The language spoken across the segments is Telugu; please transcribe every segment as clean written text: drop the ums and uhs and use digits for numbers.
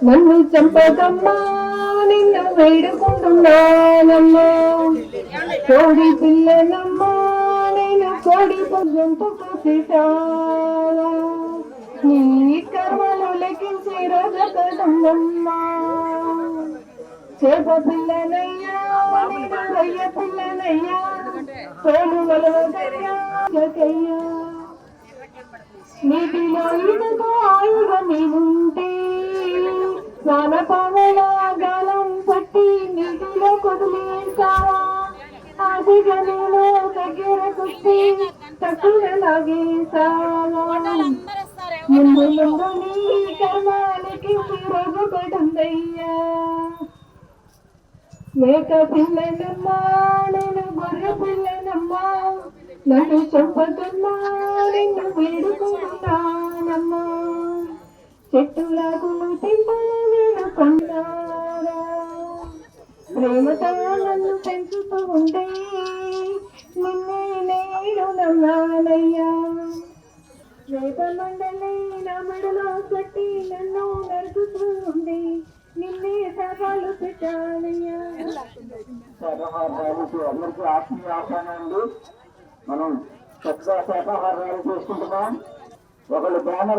నన్ను చంపకమ్మా నిన్ను వేడుకుంటున్నానమ్మా కోడి పిల్లనమ్మా నేను కోడి పొద్దుంటూ కోసేశావా నీ కర్మలు లెక్కించి రోజకమ్మా చేప పిల్లనయ్యా నేను రయ్య పిల్లనయ్యా తోలు వలవదయ్యా నీటిలో ఇదతో ఆయుగా నీవుంటే స్నానపాముల గాలం పట్టి నీటిలో కొదిలేస్తావా ఆదిగా నేను దగ్గర కొట్టి తక్కువ లాగేస్తావా ముందు ముందు నీ కర్మాలకి రోజు పడుందయ్యా మేక పిల్లనమ్మా నేను గొర్రె పిల్లనమ్మా నన్ను చంపకమ్మా నిన్ను వేడుకుంటున్నానమ్మా చెట్టులకు తింపలు నేను కొన్నారా ప్రేమతో నన్ను పెంచుతూ ఉంటే నిన్నే నేను నమ్మానయ్యా రేప మండలి నా మెడలో కట్టి నన్ను నరుకుతూ ఉంది నిన్నే సవాలు పెట్టానయ్యా. అందరికీ ఆత్మీయ ఆహ్వానండి. మనం చక్కగా శాఖాహారాలు చేసుకుంటున్నాం. ఒకళ్ళు బ్యాన్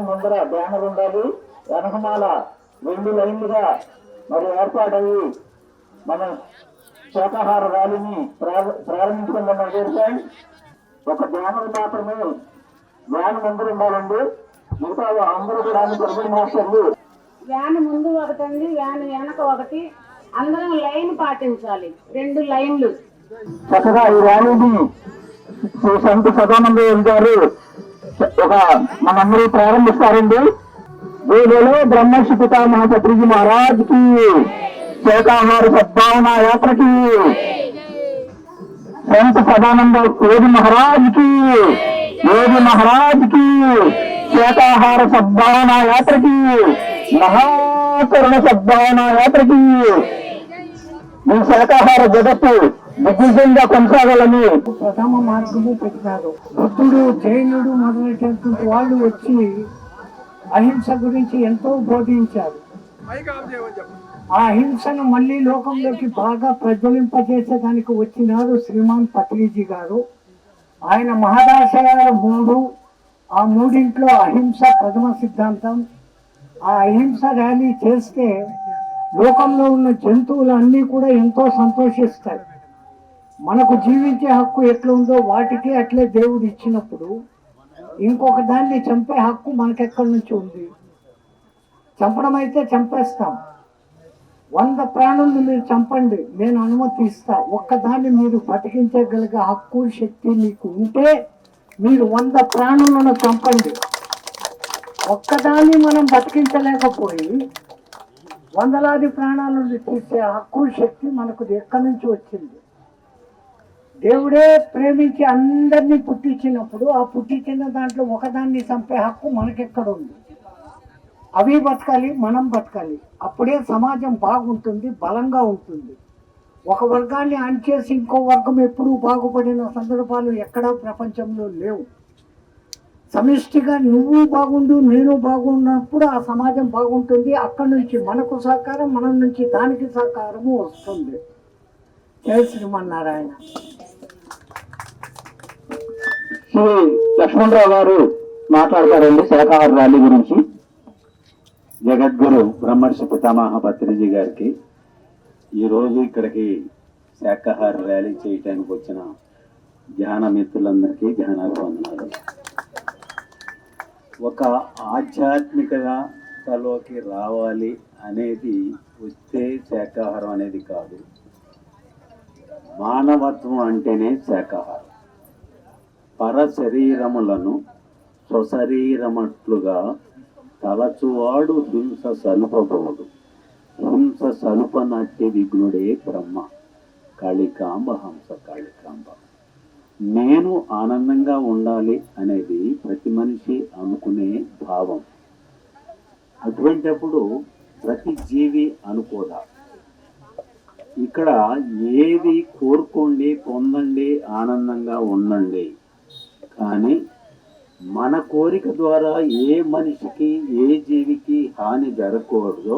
ముందర బ్యానర్ ఉండాలి, వెనకమాల 2 లైన్లుగా మరి ఏర్పాటయ్యి మనం శాఖాహార ర్యాలీని ప్రారంభించుకుంటున్నాం. చేరుతాయి ఒక బ్యానర్ మాత్రమే వ్యాన్ ముందర ఉండాలండి. మిగతా అందరూ కూడా గర్భిణీ మాస్టర్లు వ్యాన్ ముందు ఒకటండి, వ్యాన్ వెనక ఒకటి, అందరం లైన్ పాటించాలి, 2 లైన్లు. చక్కగా ఈ ర్యాలీని సంత సదానంద గారు మనందరూ ప్రారంభిస్తారండి. వీళ్ళలో బ్రహ్మర్షి పితామహ పత్రిజీ మహారాజ్ కి శాఖాహార సద్భావన యాత్రకి సంత సదానంద యోగి మహారాజ్ కి శాఖాహార సద్భావన యాత్రకి మహాకరుణ సద్భావన యాత్రకి ఈ శాఖాహార జగత్తు దిగ్విజయంగా కొనసాగాలని ప్రథమ మార్గము పెట్టినారు. బుద్ధుడు, జైనుడు మొదలైనటువంటి వాళ్ళు వచ్చి అహింస గురించి ఎంతో బోధించారు. ఆ అహింసను మళ్ళీ లోకంలోకి బాగా ప్రజ్వలింపజేసేదానికి వచ్చినారు శ్రీమాన్ పత్రిజీ గారు. ఆయన మహదాశయాలు 3, ఆ 3 అహింస ప్రథమ సిద్ధాంతం. ఆ అహింస ర్యాలీ చేస్తే లోకంలో ఉన్న జంతువులన్నీ కూడా ఎంతో సంతోషిస్తాయి. మనకు జీవించే హక్కు ఎట్లా ఉందో వాటికి అట్లే దేవుడు ఇచ్చినప్పుడు ఇంకొక దాన్ని చంపే హక్కు మనకెక్కడి నుంచి ఉంది? చంపడం అయితే చంపేస్తాం. 100 ప్రాణుల్ని మీరు చంపండి, నేను అనుమతి ఇస్తా. ఒక్కదాన్ని మీరు బతికించగలిగే హక్కు, శక్తి మీకు ఉంటే మీరు 100 ప్రాణులను చంపండి. ఒక్కదాన్ని మనం బతికించలేకపోయి వందలాది ప్రాణాలను తీసే హక్కు, శక్తి మనకు ఎక్కడి నుంచి వచ్చింది? దేవుడే ప్రేమించి అందరినీ పుట్టించినప్పుడు ఆ పుట్టించిన దాంట్లో ఒకదాన్ని చంపే హక్కు మనకెక్కడ ఉంది? అవి బతకాలి, మనం బతకాలి. అప్పుడే సమాజం బాగుంటుంది, బలంగా ఉంటుంది. ఒక వర్గాన్ని అణిచేసి ఇంకో వర్గం ఎప్పుడూ బాగుపడిన సందర్భాలు ఎక్కడా ప్రపంచంలో లేవు. సమిష్టిగా నువ్వు బాగుండు, నేను బాగున్నప్పుడు ఆ సమాజం బాగుంటుంది. అక్కడి నుంచి మనకు సహకారం, మన నుంచి దానికి సహకారము వస్తుంది. జై శ్రీమన్నారాయణ. శ్రీ లక్ష్మణరావు గారు మాట్లాడతారండి శాఖాహార ర్యాలీ గురించి. జగద్గురు బ్రహ్మర్షి పితామహ పత్రిజీ గారికి ఈరోజు ఇక్కడికి శాఖాహార ర్యాలీ చేయటానికి వచ్చిన ధ్యాన మిత్రులందరికీ ధ్యానాభివందనాలు. ఒక ఆధ్యాత్మికతలోకి రావాలి అనేది వస్తే శాఖాహారం అనేది కాదు. మానవత్వం అంటేనే శాఖాహారం. పర శరీరములను స్వశరీరమట్లుగా తలచువాడు హింస సలుపబోడు. హింస సలుపనట్టి విఘ్నుడే బ్రహ్మ. కాళికాంబ హంస కాళికాంబ. నేను ఆనందంగా ఉండాలి అనేది ప్రతి మనిషి అనుకునే భావం. అటువంటిప్పుడు ప్రతి జీవి అనుకోదా. ఇక్కడ ఏది కోరుకోండి, పొందండి, ఆనందంగా ఉండండి, కానీ మన కోరిక ద్వారా ఏ మనిషికి ఏ జీవికి హాని జరగకూడదో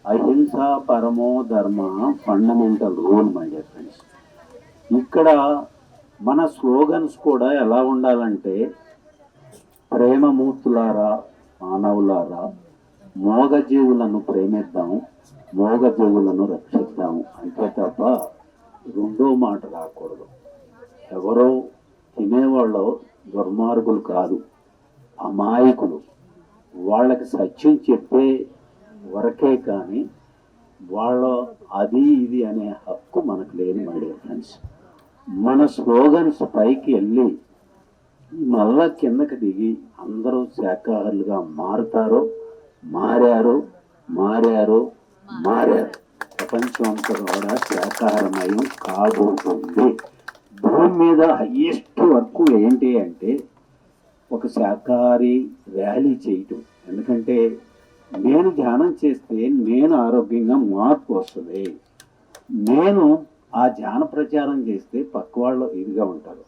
అహింస పరమో ధర్మ fundamental rule my dear friends. ఇక్కడ మన స్లోగన్స్ కూడా ఎలా ఉండాలంటే ప్రేమమూర్తులారా మానవులారా మోగజీవులను ప్రేమిద్దాం మోగజీవులను రక్షిద్దాం అంతే తప్ప రెండో మాట రాకూడదు. ఎవరో తినేవాళ్ళు దుర్మార్గులు కాదు, అమాయకులు. వాళ్ళకి సత్యం చెప్పే వరకే కానీ వాళ్ళ అది ఇది అనే హక్కు మనకు లేదు మై డియర్ ఫ్రెండ్స్. మన స్లోగన్స్ పైకి వెళ్ళి మళ్ళా కిందకి దిగి అందరూ శాఖాహారులుగా మారుతారో మారారు మారారు మారారు. ప్రపంచం అంతా కూడా శాఖాహారమయం కాబోతుంది. భూమి మీద హయ్యెస్ట్ వర్క్ ఏంటి అంటే ఒక శాఖాహారి ర్యాలీ చేయటం. ఎందుకంటే నేను ధ్యానం చేస్తే నేను ఆరోగ్యంగా మార్పు వస్తుంది. నేను ఆ ధ్యాన ప్రచారం చేస్తే పక్క వాళ్ళు ఇదిగా ఉంటారు.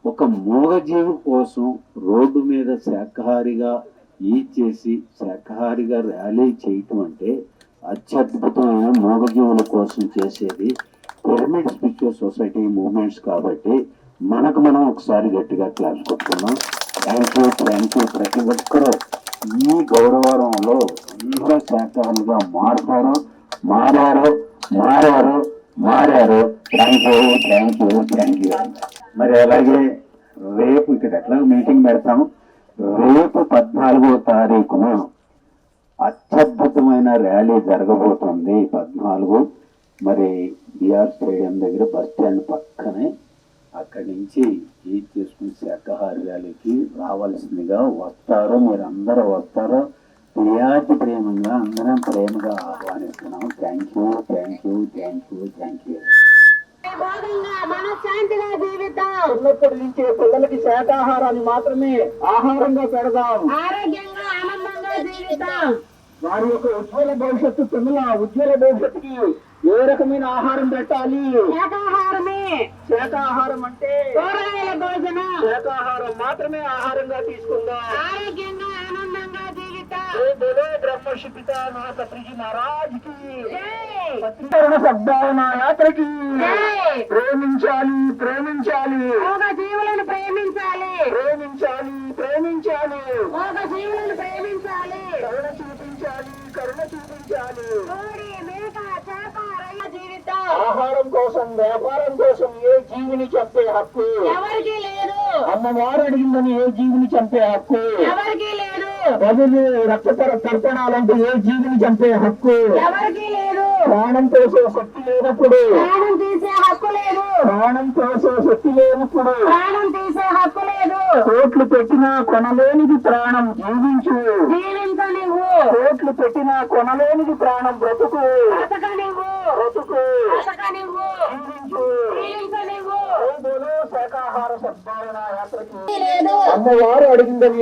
ఒక మూగజీవి కోసం రోడ్డు మీద శాఖాహారిగా చేసి శాఖాహారిగా ర్యాలీ చేయటం అంటే అత్యద్భుతమైన మూగజీవుల కోసం చేసేది పిరమిడ్ స్పిరిచువల్ సొసైటీ మూవ్మెంట్స్. కాబట్టి మనకు మనం ఒకసారి గట్టిగా క్లాస్ కొట్టుకున్నాం. Thank you. ప్రతి ఒక్కరూ ఈ గౌరవంలో అందరూ శాఖాహారులుగా మారుతారు మారారు మారారు మారారు. Thank you. మరి అలాగే రేపు ఇక్కడ ఎట్లా మీటింగ్ పెడతాము. రేపు 14వ తారీఖున అత్యద్భుతమైన ర్యాలీ జరగబోతుంది. 14 మరి బిఆర్ స్టేడియం దగ్గర బస్ స్టాండ్ పక్కనే. అక్కడి నుంచి చేసుకుని శాఖాహార ర్యాలీకి రావాల్సిందిగా వస్తారు. మీరు అందరూ వస్తారో ప్రియాతి ప్రేమంగా అందరం ప్రేమగా ఆహ్వానిస్తున్నాం. Thank you. మనశ్శాంతిగా జీవిద్దాం. చిన్నప్పటి నుంచే పిల్లలకి శాఖాహారాన్ని మాత్రమే ఆహారంగా పెడదాం. ఆరోగ్యంగా ఆనందంగా జీవిద్దాం. వారి యొక్క ఉజ్వల భవిష్యత్తు పిల్లల ఉజ్వల భవిష్యత్తుకి ఏ రకమైన ఆహారం పెట్టాలి? శాకాహారమే. శాఖాహారం అంటే కూరగాయల భోజనం. శాఖాహారం మాత్రమే ఆహారంగా తీసుకుందాం. ఆరోగ్యంగా ఆనందంగా జీవిద్దాం. బ్రహ్మర్షి పితామహ పత్రిజీ మహారాజ్ కి జై. పత్రికరణ సద్భావన యాత్రకి జై. ప్రేమించాలి మూగ జీవులను ప్రేమించాలి. మూగ జీవులను ప్రేమించాలి. కరుణ చూపించాలి. కోడి, మేక, చేప, రొయ్య జీవిద్దాం. ఆహారం కోసం వ్యాపారం కోసం ఏ జీవిని చంపే హక్కు ఎవరికీ లేదు. అమ్మవారు అడిగిందని ఏ జీవిని చంపే హక్కు ఎవరికీ లేదు. బదులు రక్త తర్పణాలంటూ ఏ జీవిని చంపే హక్కు ఎవరికీ లేదు. ప్రాణం పోసే శక్తి లేనప్పుడు ప్రాణం తీసే హక్కు లేదు. ప్రాణం పోసే శక్తి లేనప్పుడు ప్రాణం తీసే హక్కు లేదు. కోట్లు పెట్టినా కొనలేనిది ప్రాణం జీవించు. జీవించనివ్వు. కోట్లు పెట్టినా కొనలేనిది ప్రాణం బ్రతుకు. బ్రతకనివ్వు. బ్రతకనివ్వు. జీవించనివ్వు. శాఖాహార సద్భావన యాత్రకి లేదు. అమ్మవారు అడిగిందని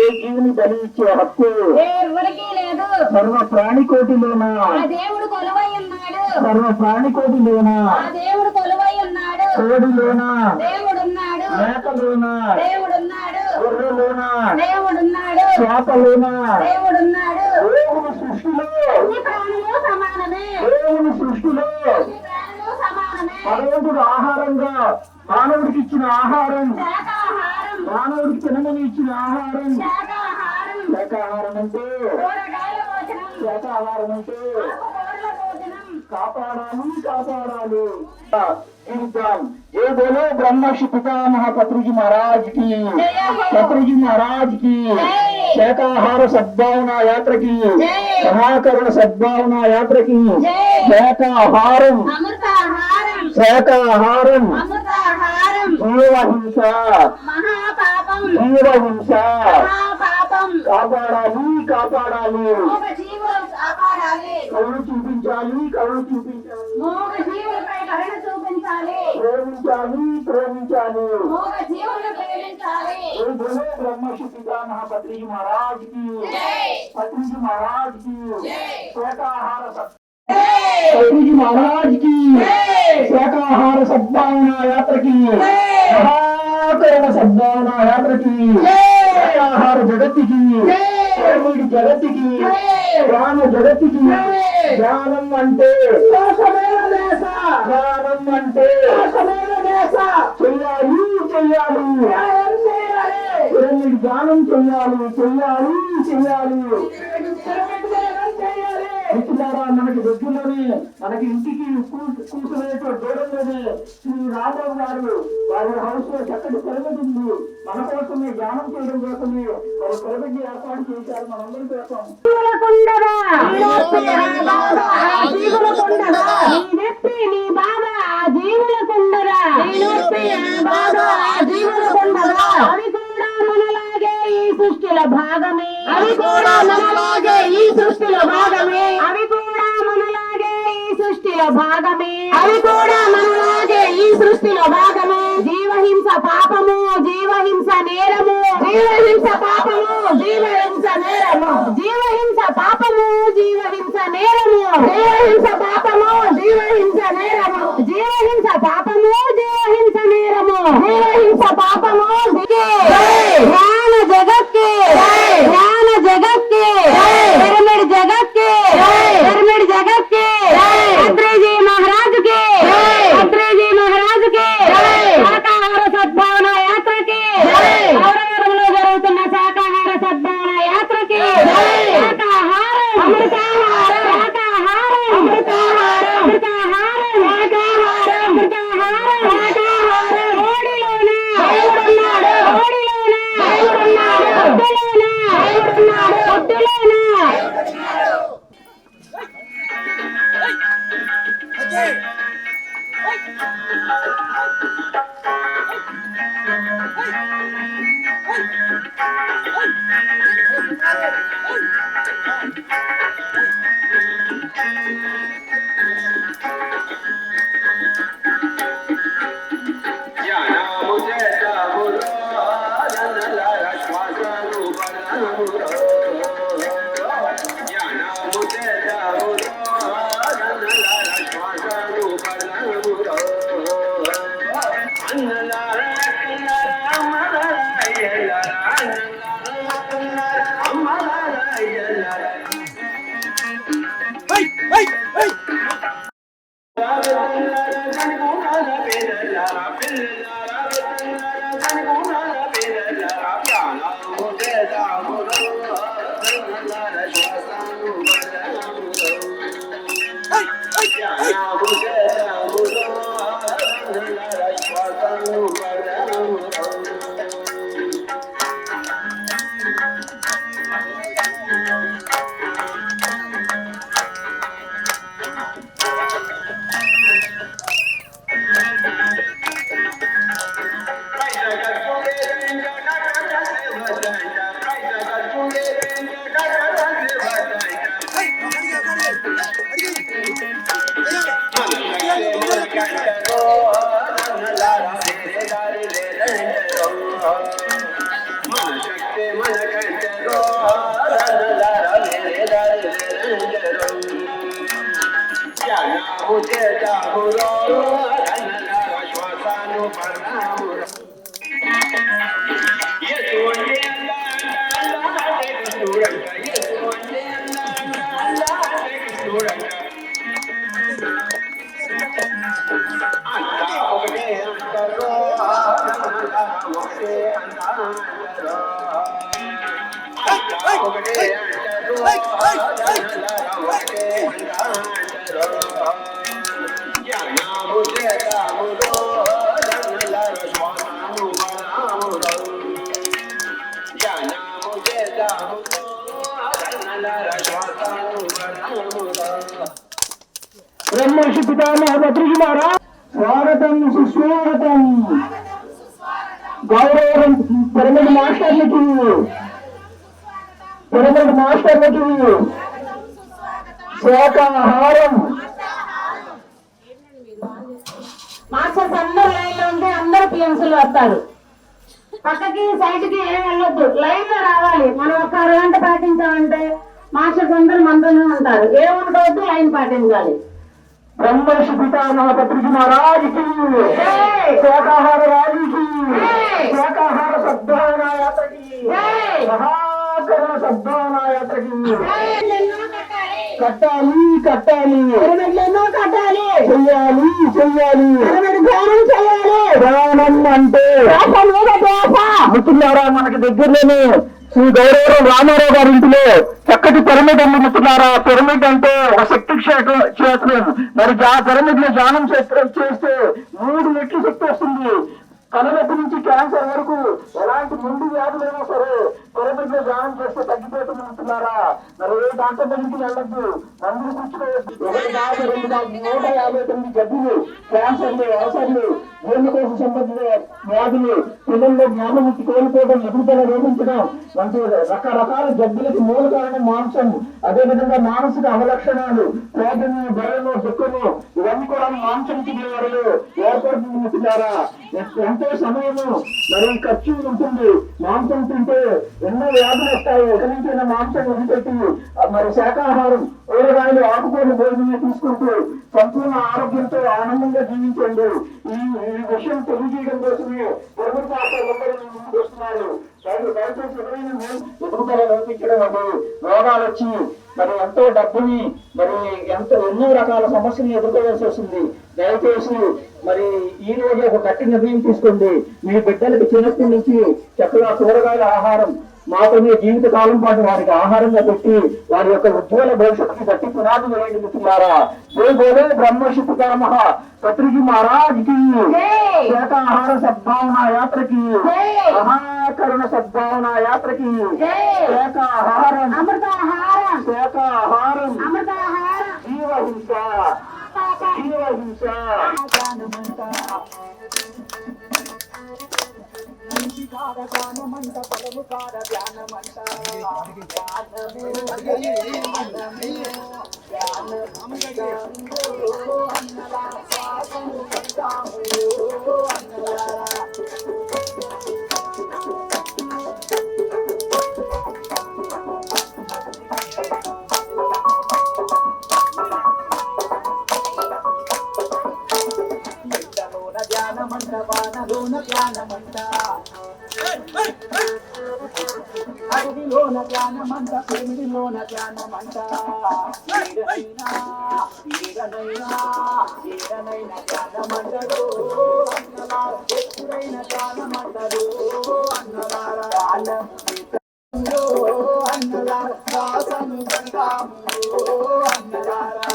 ఏ జీవిని బలి ఇచ్చే హక్కు ఎవరికీ లేదు. సర్వ ప్రాణికోటిలోనా ఆ దేవుడు కొలువై ఉన్నాడు. సర్వ ప్రాణికోటిలోనా ఆ దేవుడు కొలువై ఉన్నాడు. కోడిలోనా దేవుడున్నాడు. మేకలోనా దేవుడున్నాడు. గొర్రెలోనా దేవుడున్నాడు. చేపలోనా దేవుడున్నాడు. దేవుని సృష్టిలో అన్ని ప్రాణులు సమానమే. దేవుని సృష్టిలో అన్ని ప్రాణులు సమానమే. భగవంతుడు ఆహారంగా మానవుడికి ఇచ్చిన ఆహారం శాకాహారం. మానవుడికి తినమని ఇచ్చిన ఆహారం శాకాహారం. శాఖాహారం అంటే కూరగాయల భోజనం. శాఖాహారం అంటే ఆకుకూరల భోజనం. కాపాడాలి జీవిద్దాం. ఏ బోలో బ్రహ్మర్షి పితామహ పత్రిజీ మహారాజ్ కి శాఖాహార సద్భావన యాత్రకి సమాకరణ సద్భావన యాత్రకి శాఖాహారం అమృతాహారం. శాఖాహారం అమృతాహారం. జీవహింస మహాపాపం. మహాపాపం. కాపాడాలి మూగ జీవులను కాపాడాలి. కరుణ చూపించాలి మూగ జీవులపై కరుణ చూపించాలి. ప్రేమించాలి మూగ జీవులను ప్రేమించాలి. ఏ బోలో బ్రహ్మర్షి పితామహ పత్రిజీ మహారాజ్ కి శాఖాహార పత్రిజీ మహారాజ్ కి శాఖాహార సద్భావన యాత్రకి నిరాకరణ సద్భావన యాత్రకి, శాకాహార జగత్తుకి, పిరమిడ్ జగత్తుకి, జ్ఞాన జగత్తుకి. జ్ఞానం అంటే జ్ఞానం అంటే చెయ్యాలి చెయ్యాలి, పిరమిడ్ జ్ఞానం చెయ్యాలి చెయ్యాలి చెయ్యాలి. మిత్రులారా, మనకి దగ్గరలోనే మనకి ఇంటికి కూర్చునేటువంటి దూరంలోనే శ్రీ రామరావు గారు వారి హౌస్ లో చక్కటి పిరమిడ్ ఉంది. మన కోసమే ధ్యానం చేయడం కోసమే వారు పిరమిడ్ ఏర్పాటు చేశారు మనందరి కోసం. సృష్టిలో భాగమే, అవి కూడా మనలాగే ఈ సృష్టిలో భాగమే, అవి కూడా మనలాగే ఈ సృష్టిలో భాగమే, అవి కూడా మనలాగే ఈ సృష్టిలో భాగమే. జీవహింస పాపము, జీవహింస నేరము, జీవహింస పాపము, జీవహింస నేరము, జీవహింస పాపము, జీవహింస నేరము, జీవహింస పాపము, జీవహింస నేరము, జీవహింస పాపము, జీవహింస నేరము, జీవహింస పాపము. జ్ఞాన జగత్ के, ज्ञान जगत के, पिरमिड जगत के, पिरमिड जगत के, अत्रे जी महाराज के, अत्रे जी महाराज के शाकाहार सद्भावना यात्रा के, औरंगाबादలో జరుగుతున్న శాకాహార సద్భావన యాత్రకి శాకాహారం అమృతాహారం, శాకాహారం అమృతాహారం, అమృతాహారం శాకాహారం, అమృతాహారం శాకాహారం. ఓడిలోన దేవుడున్నాడు, ఓడిలోన దేవుడున్నాడు, ఒడ్డులోన దేవుడున్నాడు, ఒడ్డులోన. బ్రహ్మర్షి పితామహ భద్రుజీ మహారాజ్ స్వాగతం సుస్వాగతం. గౌరవం పిరమిడ్ మాస్టర్లకి, పిరమిడ్ మాస్టర్లకి శాకాహారం. మాస్టర్స్ అందరూ లైన్ లో ఉంటే అందరూ పిఎంసీలు వస్తారు. పక్కకి సైడ్ కి ఏం వెళ్ళొద్దు, లైన్ లో రావాలి. మనం ఒక అరగంట పాటించామంటే మాస్టర్స్ అందరూ మనతోనే ఉంటారు. ఏమనుకోవద్దు, లైన్ పాటించాలి. ब्रह्मर्षि पितामह पत्रिजी महाराज की, शाकाहार राजी की, शाकाहार सद्भावना यात्रा की, महाकरुण सद्भावना यात्रा की. కట్టాలి కట్టాలి ఎన్నో కట్టాలి, చెయ్యాలి చెయ్యాలి, ధ్యానం చేయాలి. ధ్యానం అంటే మిత్రులారా, మనకి దగ్గరలోనే శ్రీ గౌరవరావు రామారావు గారి ఇంటిలో చక్కటి పిరమిడ్ ఉంది మిత్రులారా. పిరమిడ్ అంటే ఒక శక్తి క్షేత్రం. మరి పిరమిడ్ లో ధ్యానం చేస్తే 3 రెట్లు శక్తి వస్తుంది. కనులెప్పటి నుంచి క్యాన్సర్ వరకు ఎలాంటి ముందు వ్యాధులైనా సరే పిరమిడ్ లో ధ్యానం చేస్తే తగ్గిపోతుంది మిత్రులారా. మరి ఏ డాక్టర్ దగ్గరికి వెళ్ళద్దు, మందులు కూర్చోవద్దు. 1 కాదు 2 కాదు 159 జబ్బులు, క్యాన్సర్లు, అల్సర్లు, జీర్ణకోశ సంబంధిత వ్యాధులు, పిల్లల్లో జ్ఞానముక్తి కోల్పోవడం, ఎదుగుదల రోధించడం వంటి రకరకాల జబ్బులకు మూల కారణం మాంసం. అదేవిధంగా మానసిక అవలక్షణాలు, కోపము, భయము, దుఃఖము ఇవన్నీ కూడా మాంసం తినేవారు ఏర్పడుతుంది మిత్రులారా. ఎంతో సమయము మరి ఖర్చు ఉంటుంది. మాంసం తింటే ఎన్నో వ్యాధులు వస్తాయి. ఎక్కడి నుంచైనా మాంసం వదిలిపెట్టి మరి శాకాహారం, కూరగాయలు, ఆకుకూరలు భోజనం తీసుకుంటూ సంపూర్ణ ఆరోగ్యంతో ఆనందంగా జీవించండి. ఈ విషయం తెలియజేయడం కోసమే పిరమిడ్ మాస్టర్లు అందరూ ముందుకు వస్తున్నారు. దయచేసి ఎవరైనా ఎదుగుదల లోపించడం అంటే రోగాలు వచ్చి మరి ఎంతో డబ్బుని మరి ఎన్నో రకాల సమస్యలను ఎదుర్కోవాల్సి వస్తుంది. దయచేసి మరి ఈ రోజు ఒక గట్టి నిర్ణయం తీసుకోండి. మీ బిడ్డలకి చిన్నప్పటి నుంచి చక్కగా కూరగాయల ఆహారం మాత్రమే జీవిత కాలం పాటు వారికి ఆహారంగా పెట్టి వారి యొక్క ఉజ్వల భవిష్యత్తుకి గట్టి పునాది వేయండి మిత్రులారా. జై బోలే బ్రహ్మర్షి పితామహ పత్రిజీ మహారాజ్ కి, శాకాహార సద్భావన యాత్రకి, మహాకరుణ సద్భావన యాత్రకి, శాకాహారం అమృతాహారం, శాకాహారం, అమృతాహారం, జీవహింస జీవహింస. అడవిలోన జ్ఞానమంట, ప్రేమిలోన జ్ఞానమంట, ఏడనైన జ్ఞానమంటరు అన్నలారా, ఎప్పుడైన జ్ఞానమంటరు అన్నలారా, అన్నలారా, దాసము గంగాము అన్నలారా.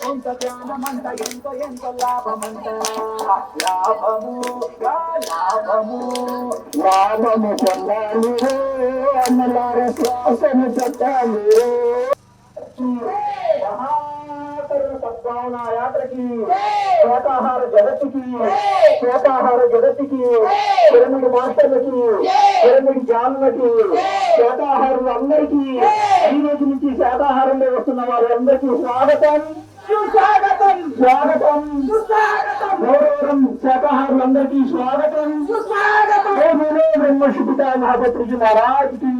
కొంత జ్ఞానమంట, ఎంత లాభమంట, లాభము లాభము పొందాలి అన్నలార, శ్వాసను పెట్టాలి. సద్భావన యాత్రకి, శాకాహార జగత్తుకి, శాకాహార జగత్తుకి, పిరమిడ్ మాస్టర్లకి, పిరమిడ్ జానులకి, శాకాహారులు అందరికీ, ఈ రోజు నుంచి శాకాహారంలో వస్తున్న వారందరికీ స్వాగతం సుస్వాగతం, స్వాగతం సుస్వాగతం. గౌరవం శాకాహారులందరికీ స్వాగతం సుస్వాగతం. బ్రహ్మర్షి పితామహ పత్రిజీ మహారాజ్ కి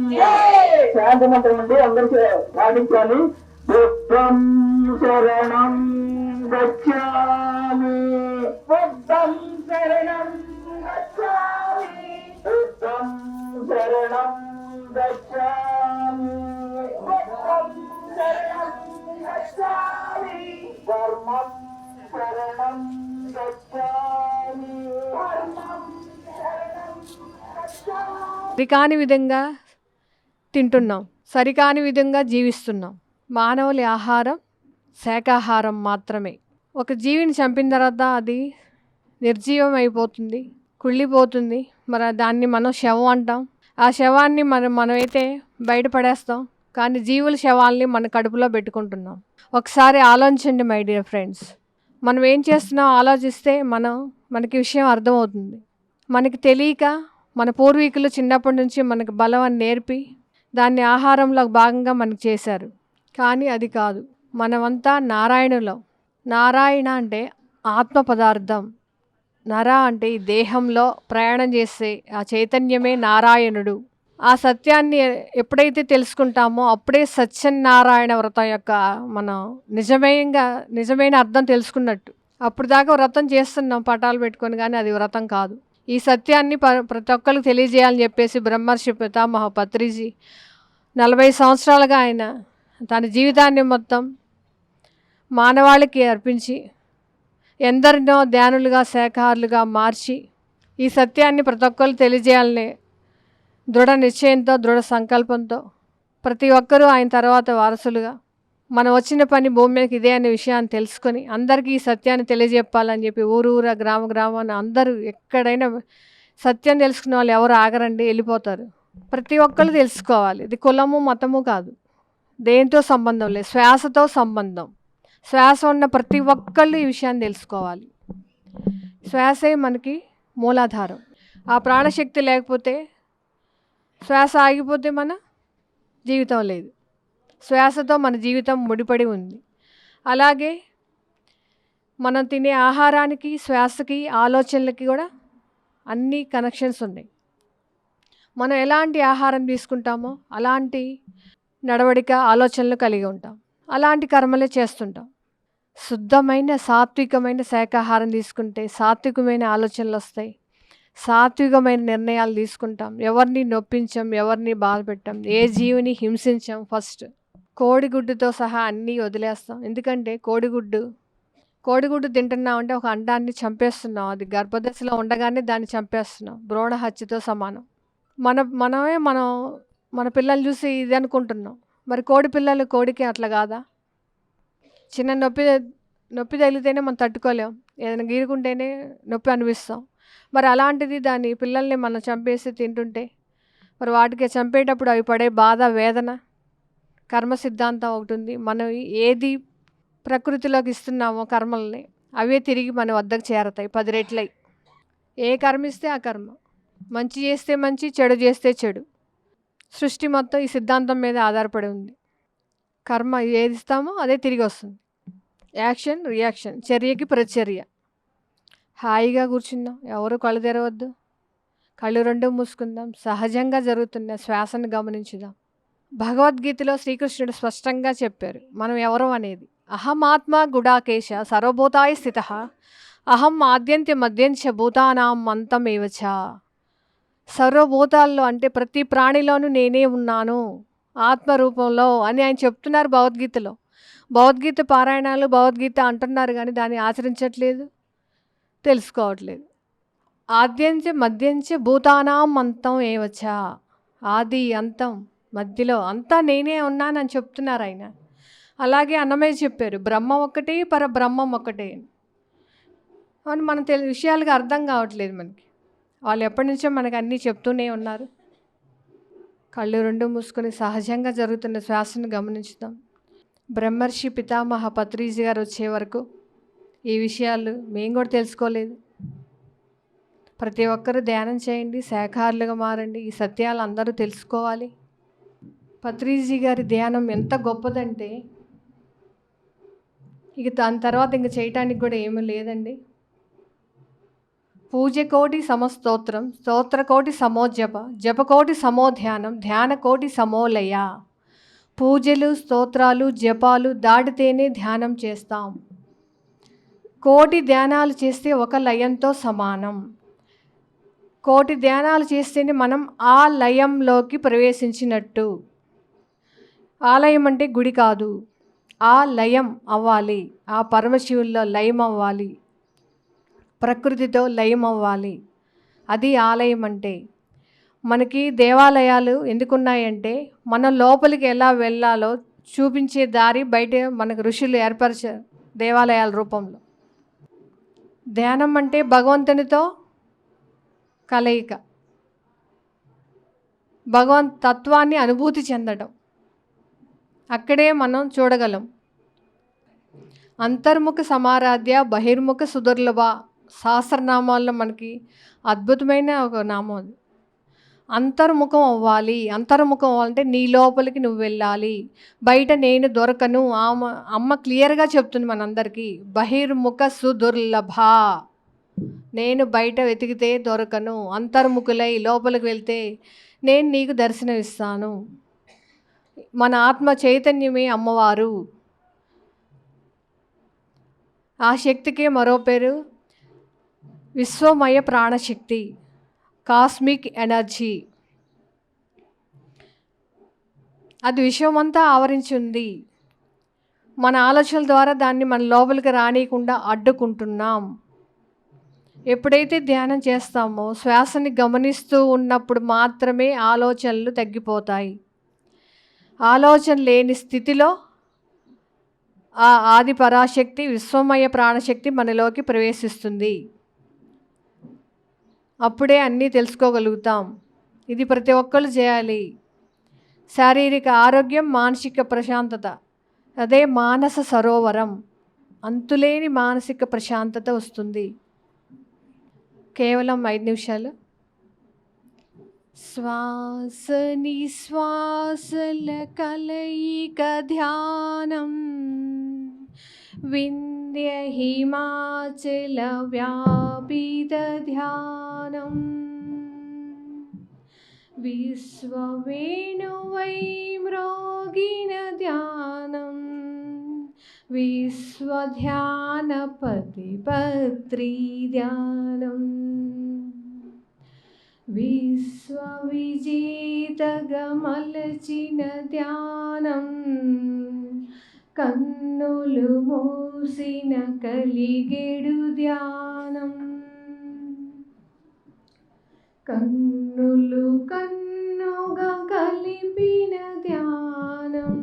శాంతి మంత్రం అండి, అందరికీ పాటించాలి. బుద్ధం శరణం గచ్ఛామి, బుద్ధం శరణం గచ్ఛామి, బుద్ధం శరణం గచ్ఛామి, బుద్ధం శరణం గచ్ఛామి, ధర్మం శరణం గచ్ఛామి, ధర్మం శరణం గచ్ఛామి. సరికాని విధంగా తింటున్నాం, సరికాని విధంగా జీవిస్తున్నాం. మానవుల ఆహారం శాకాహారం మాత్రమే. ఒక జీవిని చంపిన తర్వాత అది నిర్జీవం అయిపోతుంది, కుళ్ళిపోతుంది. మరి దాన్ని మనం శవం అంటాం. ఆ శవాన్ని మనమైతే బయటపడేస్తాం, కానీ జీవుల శవాల్ని మన కడుపులో పెట్టుకుంటున్నాం. ఒకసారి ఆలోచించండి మై డియర్ ఫ్రెండ్స్. మనం ఏం చేస్తున్నాం ఆలోచిస్తే మనకి విషయం అర్థమవుతుంది. మనకి తెలియక మన పూర్వీకులు చిన్నప్పటి నుంచి మనకు బలం అని నేర్పి దాన్ని ఆహారంలో భాగంగా మనకు చేశారు. కానీ అది కాదు. మనమంతా నారాయణులం. నారాయణ అంటే ఆత్మ పదార్థం. నర అంటే ఈ దేహంలో ప్రయాణం చేసే ఆ చైతన్యమే నారాయణుడు. ఆ సత్యాన్ని ఎప్పుడైతే తెలుసుకుంటామో అప్పుడే సత్యనారాయణ వ్రతం యొక్క మనం నిజమైన అర్థం తెలుసుకున్నట్టు. అప్పుడు దాకా వ్రతం చేస్తున్నాం పటాలు పెట్టుకొని, కానీ అది వ్రతం కాదు. ఈ సత్యాన్ని ప్రతి ఒక్కరికి తెలియజేయాలని చెప్పేసి బ్రహ్మర్షి పితామహ పత్రిజీ 40 సంవత్సరాలుగా ఆయన తన జీవితాన్ని మొత్తం మానవాళికి అర్పించి ఎందరినో ధ్యానులుగా శాఖాహారులుగా మార్చి ఈ సత్యాన్ని ప్రతి ఒక్కరు తెలియజేయాలని దృఢ నిశ్చయంతో దృఢ సంకల్పంతో ప్రతి ఒక్కరూ ఆయన తర్వాత వారసులుగా మనం వచ్చిన పని భూమి మీదకి ఇదే అనే విషయాన్ని తెలుసుకొని అందరికీ ఈ సత్యాన్ని తెలియజెప్పాలని చెప్పి ఊరూరా గ్రామాన్ని అందరూ ఎక్కడైనా సత్యం తెలుసుకున్న వాళ్ళు ఎవరు ఆగరండి, వెళ్ళిపోతారు. ప్రతి ఒక్కరు తెలుసుకోవాలి. ఇది కులము మతము కాదు, దేంతో సంబంధం లేదు, శ్వాసతో సంబంధం. శ్వాస ఉన్న ప్రతి ఒక్కళ్ళు ఈ విషయాన్ని తెలుసుకోవాలి. శ్వాసే మనకి మూలాధారం. ఆ ప్రాణశక్తి లేకపోతే, శ్వాస ఆగిపోతే మన జీవితం లేదు. శ్వాసతో మన జీవితం ముడిపడి ఉంది. అలాగే మనం తినే ఆహారానికి, శ్వాసకి, ఆలోచనలకి కూడా అన్ని కనెక్షన్స్ ఉన్నాయి. మనం ఎలాంటి ఆహారం తీసుకుంటామో అలాంటి నడవడిక, ఆలోచనలు కలిగి ఉంటాం. అలాంటి కర్మలే చేస్తుంటాం. శుద్ధమైన సాత్వికమైన శాకాహారం తీసుకుంటే సాత్వికమైన ఆలోచనలు వస్తాయి, సాత్వికమైన నిర్ణయాలు తీసుకుంటాం. ఎవరిని నొప్పించాం, ఎవరిని బాధ పెట్టాం, ఏ జీవిని హింసించాం. ఫస్ట్ కోడిగుడ్డుతో సహా అన్నీ వదిలేస్తాం. ఎందుకంటే కోడిగుడ్డు తింటున్నామంటే ఒక అండాన్ని చంపేస్తున్నాం. అది గర్భదశలో ఉండగానే దాన్ని చంపేస్తున్నాం. భ్రూణ హత్యతో సమానం. మన పిల్లలు చూసి ఇది అనుకుంటున్నాం. మరి కోడికి అట్లా కాదా? చిన్న నొప్పి తగిలితేనే మనం తట్టుకోలేం, ఏదైనా గీరుకుంటేనే నొప్పి అనిపిస్తాం. మరి అలాంటిది దాని పిల్లల్ని మనం చంపేసి తింటుంటే మరి వాటికి చంపేటప్పుడు అవి పడే బాధ, వేదన, కర్మ సిద్ధాంతం ఒకటి ఉంది. మనం ఏది ప్రకృతిలోకి ఇస్తున్నామో కర్మల్ని అవే తిరిగి మన వద్దకు చేరతాయి 10 రెట్లై. ఏ కర్మ ఇస్తే ఆ కర్మ. మంచి చేస్తే మంచి, చెడు చేస్తే చెడు. సృష్టి మొత్తం ఈ సిద్ధాంతం మీద ఆధారపడి ఉంది. కర్మ ఏది ఇస్తామో అదే తిరిగి వస్తుంది. యాక్షన్, రియాక్షన్, చర్యకి ప్రతిచర్య. హాయిగా కూర్చుందాం, ఎవరు కళ్ళు తెరవద్దు, కళ్ళు 2 మూసుకుందాం. సహజంగా జరుగుతున్న శ్వాసను గమనించుదాం. భగవద్గీతలో శ్రీకృష్ణుడు స్పష్టంగా చెప్పారు మనం ఎవరు అనేది. అహమాత్మ గుడాకేశ సర్వభూతాయ స్థిత అహం ఆద్యంత్య మధ్యంచ భూతానాం అంతమేవచ. సర్వభూతాల్లో అంటే ప్రతి ప్రాణిలోనూ నేనే ఉన్నాను ఆత్మరూపంలో అని ఆయన చెప్తున్నారు భగవద్గీతలో. భగవద్గీత పారాయణాలు, భగవద్గీత అంటున్నారు కానీ దాన్ని ఆచరించట్లేదు, తెలుసుకోవట్లేదు. ఆద్యంచ మధ్యంచ భూతానాం అంతం ఏవచ. ఆది అంతం మధ్యలో అంతా నేనే ఉన్నానని చెప్తున్నారు ఆయన. అలాగే అన్నమయ్య చెప్పారు బ్రహ్మం ఒక్కటే, పరబ్రహ్మం ఒక్కటే అని. మనం విషయాలుగా అర్థం కావట్లేదు మనకి. వాళ్ళు ఎప్పటి నుంచో మనకు అన్నీ చెప్తూనే ఉన్నారు. కళ్ళు 2 మూసుకొని సహజంగా జరుగుతున్న శ్వాసను గమనించుదాం. బ్రహ్మర్షి పితామహ పత్రిజీ గారు వచ్చే వరకు ఈ విషయాలు మేము కూడా తెలుసుకోలేదు. ప్రతి ఒక్కరూ ధ్యానం చేయండి, శాఖాహారులుగా మారండి. ఈ సత్యాలు అందరూ తెలుసుకోవాలి. పత్రిజీ గారి ధ్యానం ఎంత గొప్పదంటే ఇక దాని తర్వాత ఇంక చేయటానికి కూడా ఏమీ లేదండి. పూజకోటి సమస్తోత్రం, స్తోత్రకోటి సమోజప, జపకోటి సమోధ్యానం, ధ్యానకోటి సమోలయ. పూజలు, స్తోత్రాలు, జపాలు దాటితేనే ధ్యానం చేస్తాం. కోటి ధ్యానాలు చేస్తే ఒక లయంతో సమానం. కోటి ధ్యానాలు చేస్తేనే మనం ఆ లయంలోకి ప్రవేశించినట్టు. ఆలయం అంటే గుడి కాదు, ఆ లయం అవ్వాలి, ఆ పరమశివుల్లో లయం అవ్వాలి, ప్రకృతితో లయం అవ్వాలి. అది ఆలయం అంటే. మనకి దేవాలయాలు ఎందుకున్నాయంటే మనం లోపలికి ఎలా వెళ్ళాలో చూపించే దారి బయట మనకు ఋషులు ఏర్పరిచారు దేవాలయాల రూపంలో. ధ్యానం అంటే భగవంతునితో కలయిక, భగవంత్ తత్వాన్ని అనుభూతి చెందడం. అక్కడే మనం చూడగలం. అంతర్ముఖ సమారాధ్య బహిర్ముఖ సుదుర్లభ సహస్రనామాల్లో మనకి అద్భుతమైన ఒక నామం అది. అంతర్ముఖం అవ్వాలంటే నీ లోపలికి నువ్వు వెళ్ళాలి, బయట నేను దొరకను. అమ్మ క్లియర్గా చెప్తుంది మనందరికీ, బహిర్ముఖ సుదుర్లభ. నేను బయట వెతికితే దొరకను, అంతర్ముఖులై లోపలికి వెళ్తే నేను నీకు దర్శనం ఇస్తాను. మన ఆత్మ చైతన్యమే అమ్మవారు. ఆ శక్తికే మరో పేరు విశ్వమయ ప్రాణశక్తి, కాస్మిక్ ఎనర్జీ. అది విశ్వమంతా ఆవరించి ఉంది. మన ఆలోచనల ద్వారా దాన్ని మన లోపలికి రానియకుండా అడ్డుకుంటున్నాం. ఎప్పుడైతే ధ్యానం చేస్తామో శ్వాసని గమనిస్తూ ఉన్నప్పుడు మాత్రమే ఆలోచనలు తగ్గిపోతాయి. ఆలోచన లేని స్థితిలో ఆ ఆది పరాశక్తి విశ్వమయ ప్రాణశక్తి మనలోకి ప్రవేశిస్తుంది. అప్పుడే అన్నీ తెలుసుకోగలుగుతాం. ఇది ప్రతి ఒక్కరు చేయాలి. శారీరక ఆరోగ్యం, మానసిక ప్రశాంతత, అదే మానస సరోవరం. అంతులేని మానసిక ప్రశాంతత వస్తుంది. కేవలం 5 నిమిషాలు. శ్వాస నిశ్వాసల కలయిక ధ్యానం, వింధ్య హిమాచల వ్యాపిత ధ్యానం, విశ్వవేణువై మ్రోగిన ధ్యానం, విశ్వధ్యానపతి పత్రి ధ్యానం, విశ్వవిజేతగమలచిన ధ్యానం, కన్నులు మూసిన కలిగెడు ధ్యానం, కన్నులు కన్నుగా కలిపిన ధ్యానం,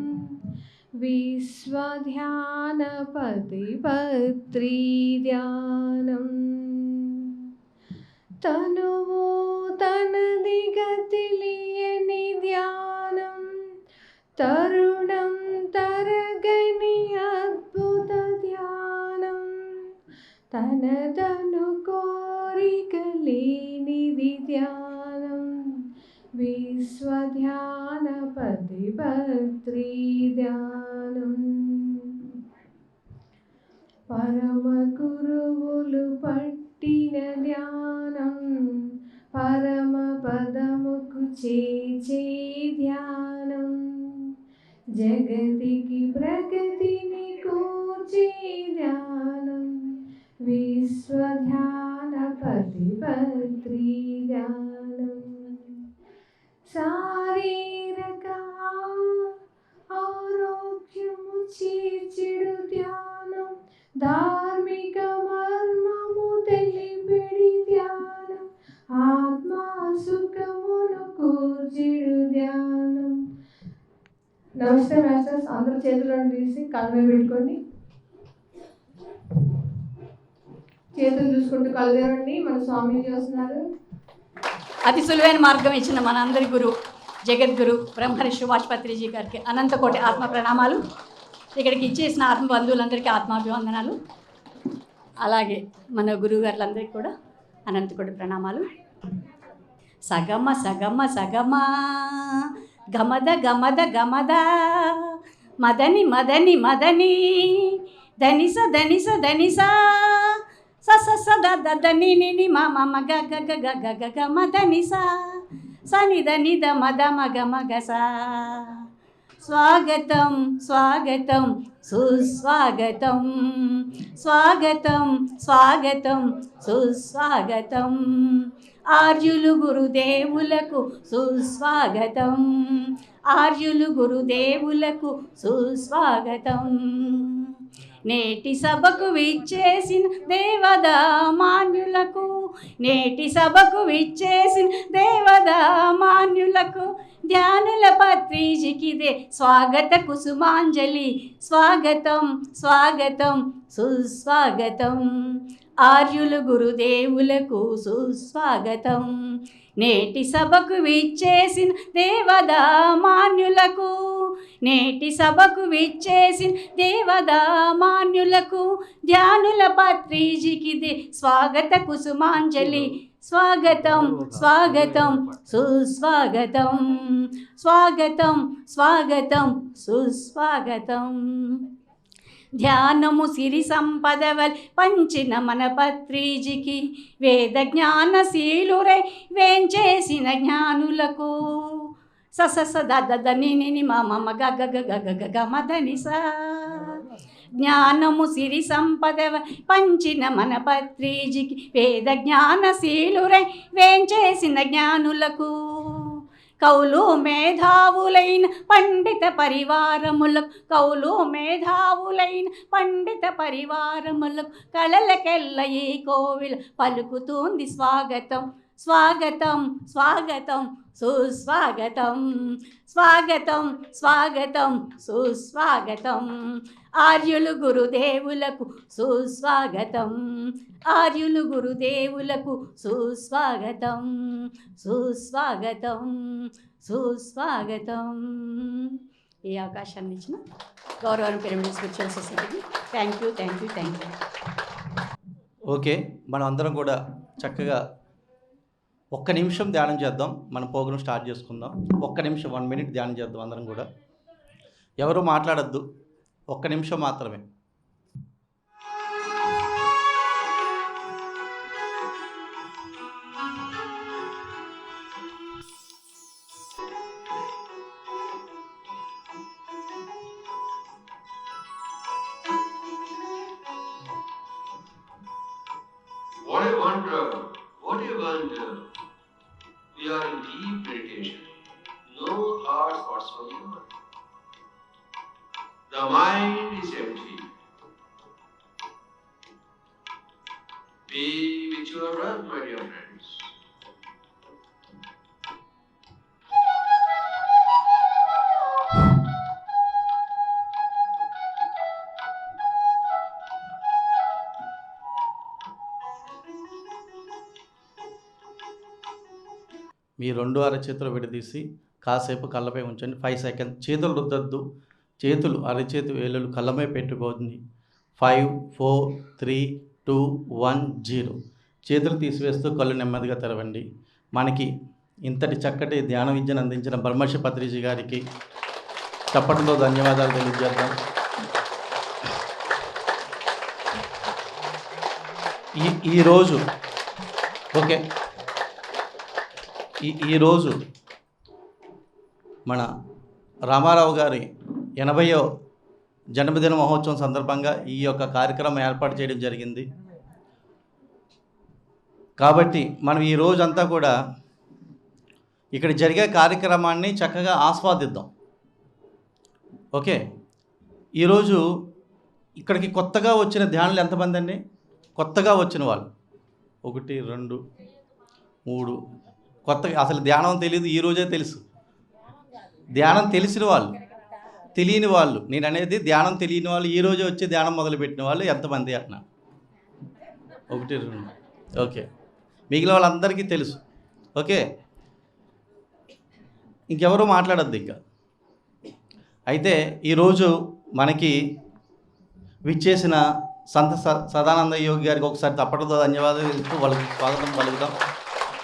విశ్వధ్యానపతి పత్రి ధ్యానం, తనువు తనదిగా తెలియని ధ్యానం, తరుణం తరగని అద్భుత ధ్యానం, తనదను కోరిక లేనిది ధ్యానం, విశ్వధ్యానపతి పత్రి ధ్యానం. పరమ గురువులు పట్టిన ధ్యానం, పరమ పదముకు చేచే ధ్యానం, జగతికి ప్రగతిని కూర్చే ధ్యానం, విశ్వధ్యానపతి పత్రి ధ్యానం. శారీరక ఆరోగ్యము చేర్చెడు ధ్యానం, ధార్మిక మర్మము తెలిపెడి ధ్యానం, ఆత్మ సుఖమును కూర్చెడు ధ్యానం. నమస్తే మాస్టర్స్. అందరూ చేతులను తీసి కళ్ళ మీద పెట్టుకోండి. చేతులు చూసుకుంటూ కళ్ళు తెరవండి. మన స్వామి చేస్తున్నారు. అతి సులువైన మార్గం ఇచ్చిన మన అందరి గురు జగద్గురు బ్రహ్మర్షి సుభాష్ పత్రిజీ గారికి అనంతకోటి ఆత్మ ప్రణామాలు. ఇక్కడికి ఇచ్చేసిన ఆత్మ బంధువులందరికీ ఆత్మాభివందనాలు. అలాగే మన గురువు గారులందరికీ కూడా అనంతకోటి ప్రణామాలు. సగమ సగమ సగమ గమద గమద గమద మదని మదని మదని ధనిస ధనిస ధనిస స స స ద ద ద ని ని ని మ మ మ గ గ గ గ గ గ గ మ ద ని స స ని ద ని ద మ ద మ గ మ గ స. స్వాగతం స్వాగతం సుస్వాగతం, స్వాగతం స్వాగతం సుస్వాగతం, ఆర్యులు గురుదేవులకు సుస్వాగతం, ఆర్యులు గురుదేవులకు సుస్వాగతం. నేటి సభకు విచ్చేసిన దేవదామాన్యులకు, నేటి సభకు విచ్చేసిన దేవదామాన్యులకు ధ్యానుల పత్రిజికిదే స్వాగత కుసుమాంజలి. స్వాగతం స్వాగతం సుస్వాగతం, ఆర్యులు గురుదేవులకు సుస్వాగతం. నేటి సభకు విచ్చేసిన దేవదామాన్యులకు, నేటి సభకు విచ్చేసిన దేవదామాన్యులకు, ధ్యానుల పత్రిజికి స్వాగత కుసుమాంజలి. స్వాగతం స్వాగతం సుస్వాగతం, స్వాగతం స్వాగతం సుస్వాగతం. ధ్యానము సిరి సంపదవల్ పంచిన మన పత్రిజికి, వేద జ్ఞానశీలురై వేంచేసిన జ్ఞానులకు. సస దద ని మమ గగ గగ గగ మదని సా. జ్ఞానము సిరి సంపదవ పంచిన మన పత్రిజికి, వేద జ్ఞానశీలురై వేంచేసిన జ్ఞానులకు. కౌలు మేధావులైన పండిత పరివారములకు, కౌలు మేధావులైన పండిత పరివారములకు, కళలకెల్ల ఈ కోవిల పలుకుతుంది స్వాగతం. స్వాగతం స్వాగతం సుస్వాగతం, స్వాగతం స్వాగతం సుస్వాగతం. ఆర్యులు గురుదేవులకు సుస్వాగతం, ఆర్యులు గురుదేవులకు సుస్వాగతం, సుస్వాగతం సుస్వాగతం. ఈ అవకాశాన్ని ఇచ్చిన గౌరవం పిరమిడ్ స్పిరిచువల్ సొసైటీకి thank you, thank you, thank you. Okay, మనం అందరం కూడా చక్కగా ఒక్క నిమిషం ధ్యానం చేద్దాం. మన ప్రోగ్రాం స్టార్ట్ చేసుకుందాం. ఒక్క నిమిషం, 1 minute ధ్యానం చేద్దాం అందరం కూడా. ఎవరు మాట్లాడద్దు, ఒక్క నిమిషం మాత్రమే. What a wonder! What a wonder! We are in deep meditation. No thoughts whatsoever. The mind is empty. Be with your breath, my dear friends. మీ 2 అరచేతులు విడదీసి కాసేపు కళ్ళపై ఉంచండి. 5 seconds. చేతులు రుద్దద్దు. చేతులు అరచేతి వేలులు కళ్ళపై పెట్టుకోండి. 5 4 3 2 1 0. చేతులు తీసివేస్తూ కళ్ళు నెమ్మదిగా తెరవండి. మనకి ఇంతటి చక్కటి ధ్యాన విద్యను అందించిన బ్రహ్మర్షి పత్రిజీ గారికి చప్పటిలో ధన్యవాదాలు తెలియజేద్దాం. ఈరోజు ఓకే, ఈరోజు మన రామారావు గారి 80వ జన్మదిన మహోత్సవం సందర్భంగా ఈ యొక్క కార్యక్రమం ఏర్పాటు చేయడం జరిగింది. కాబట్టి మనం ఈ రోజంతా కూడా ఇక్కడ జరిగే కార్యక్రమాన్ని చక్కగా ఆస్వాదిద్దాం. ఓకే, ఈరోజు ఇక్కడికి కొత్తగా వచ్చిన ధ్యానులు ఎంతమంది అండి? కొత్తగా వచ్చిన వాళ్ళు 1 2 3. కొత్తగా అసలు ధ్యానం తెలియదు, ఈరోజే తెలుసు. ధ్యానం తెలిసిన వాళ్ళు, తెలియని వాళ్ళు, నేను అనేది ధ్యానం తెలియని వాళ్ళు ఈరోజే వచ్చి ధ్యానం మొదలుపెట్టిన వాళ్ళు ఎంతమంది అన్నా? 1 2. ఓకే, మిగిలిన వాళ్ళందరికీ తెలుసు. ఓకే, ఇంకెవరూ మాట్లాడద్దు ఇంకా. అయితే ఈరోజు మనకి విచ్చేసిన సంత సదానంద యోగి గారికి ఒకసారి తప్పటతో ధన్యవాదాలు తెలుస్తూ వాళ్ళకి స్వాగతం పలుకుతాం.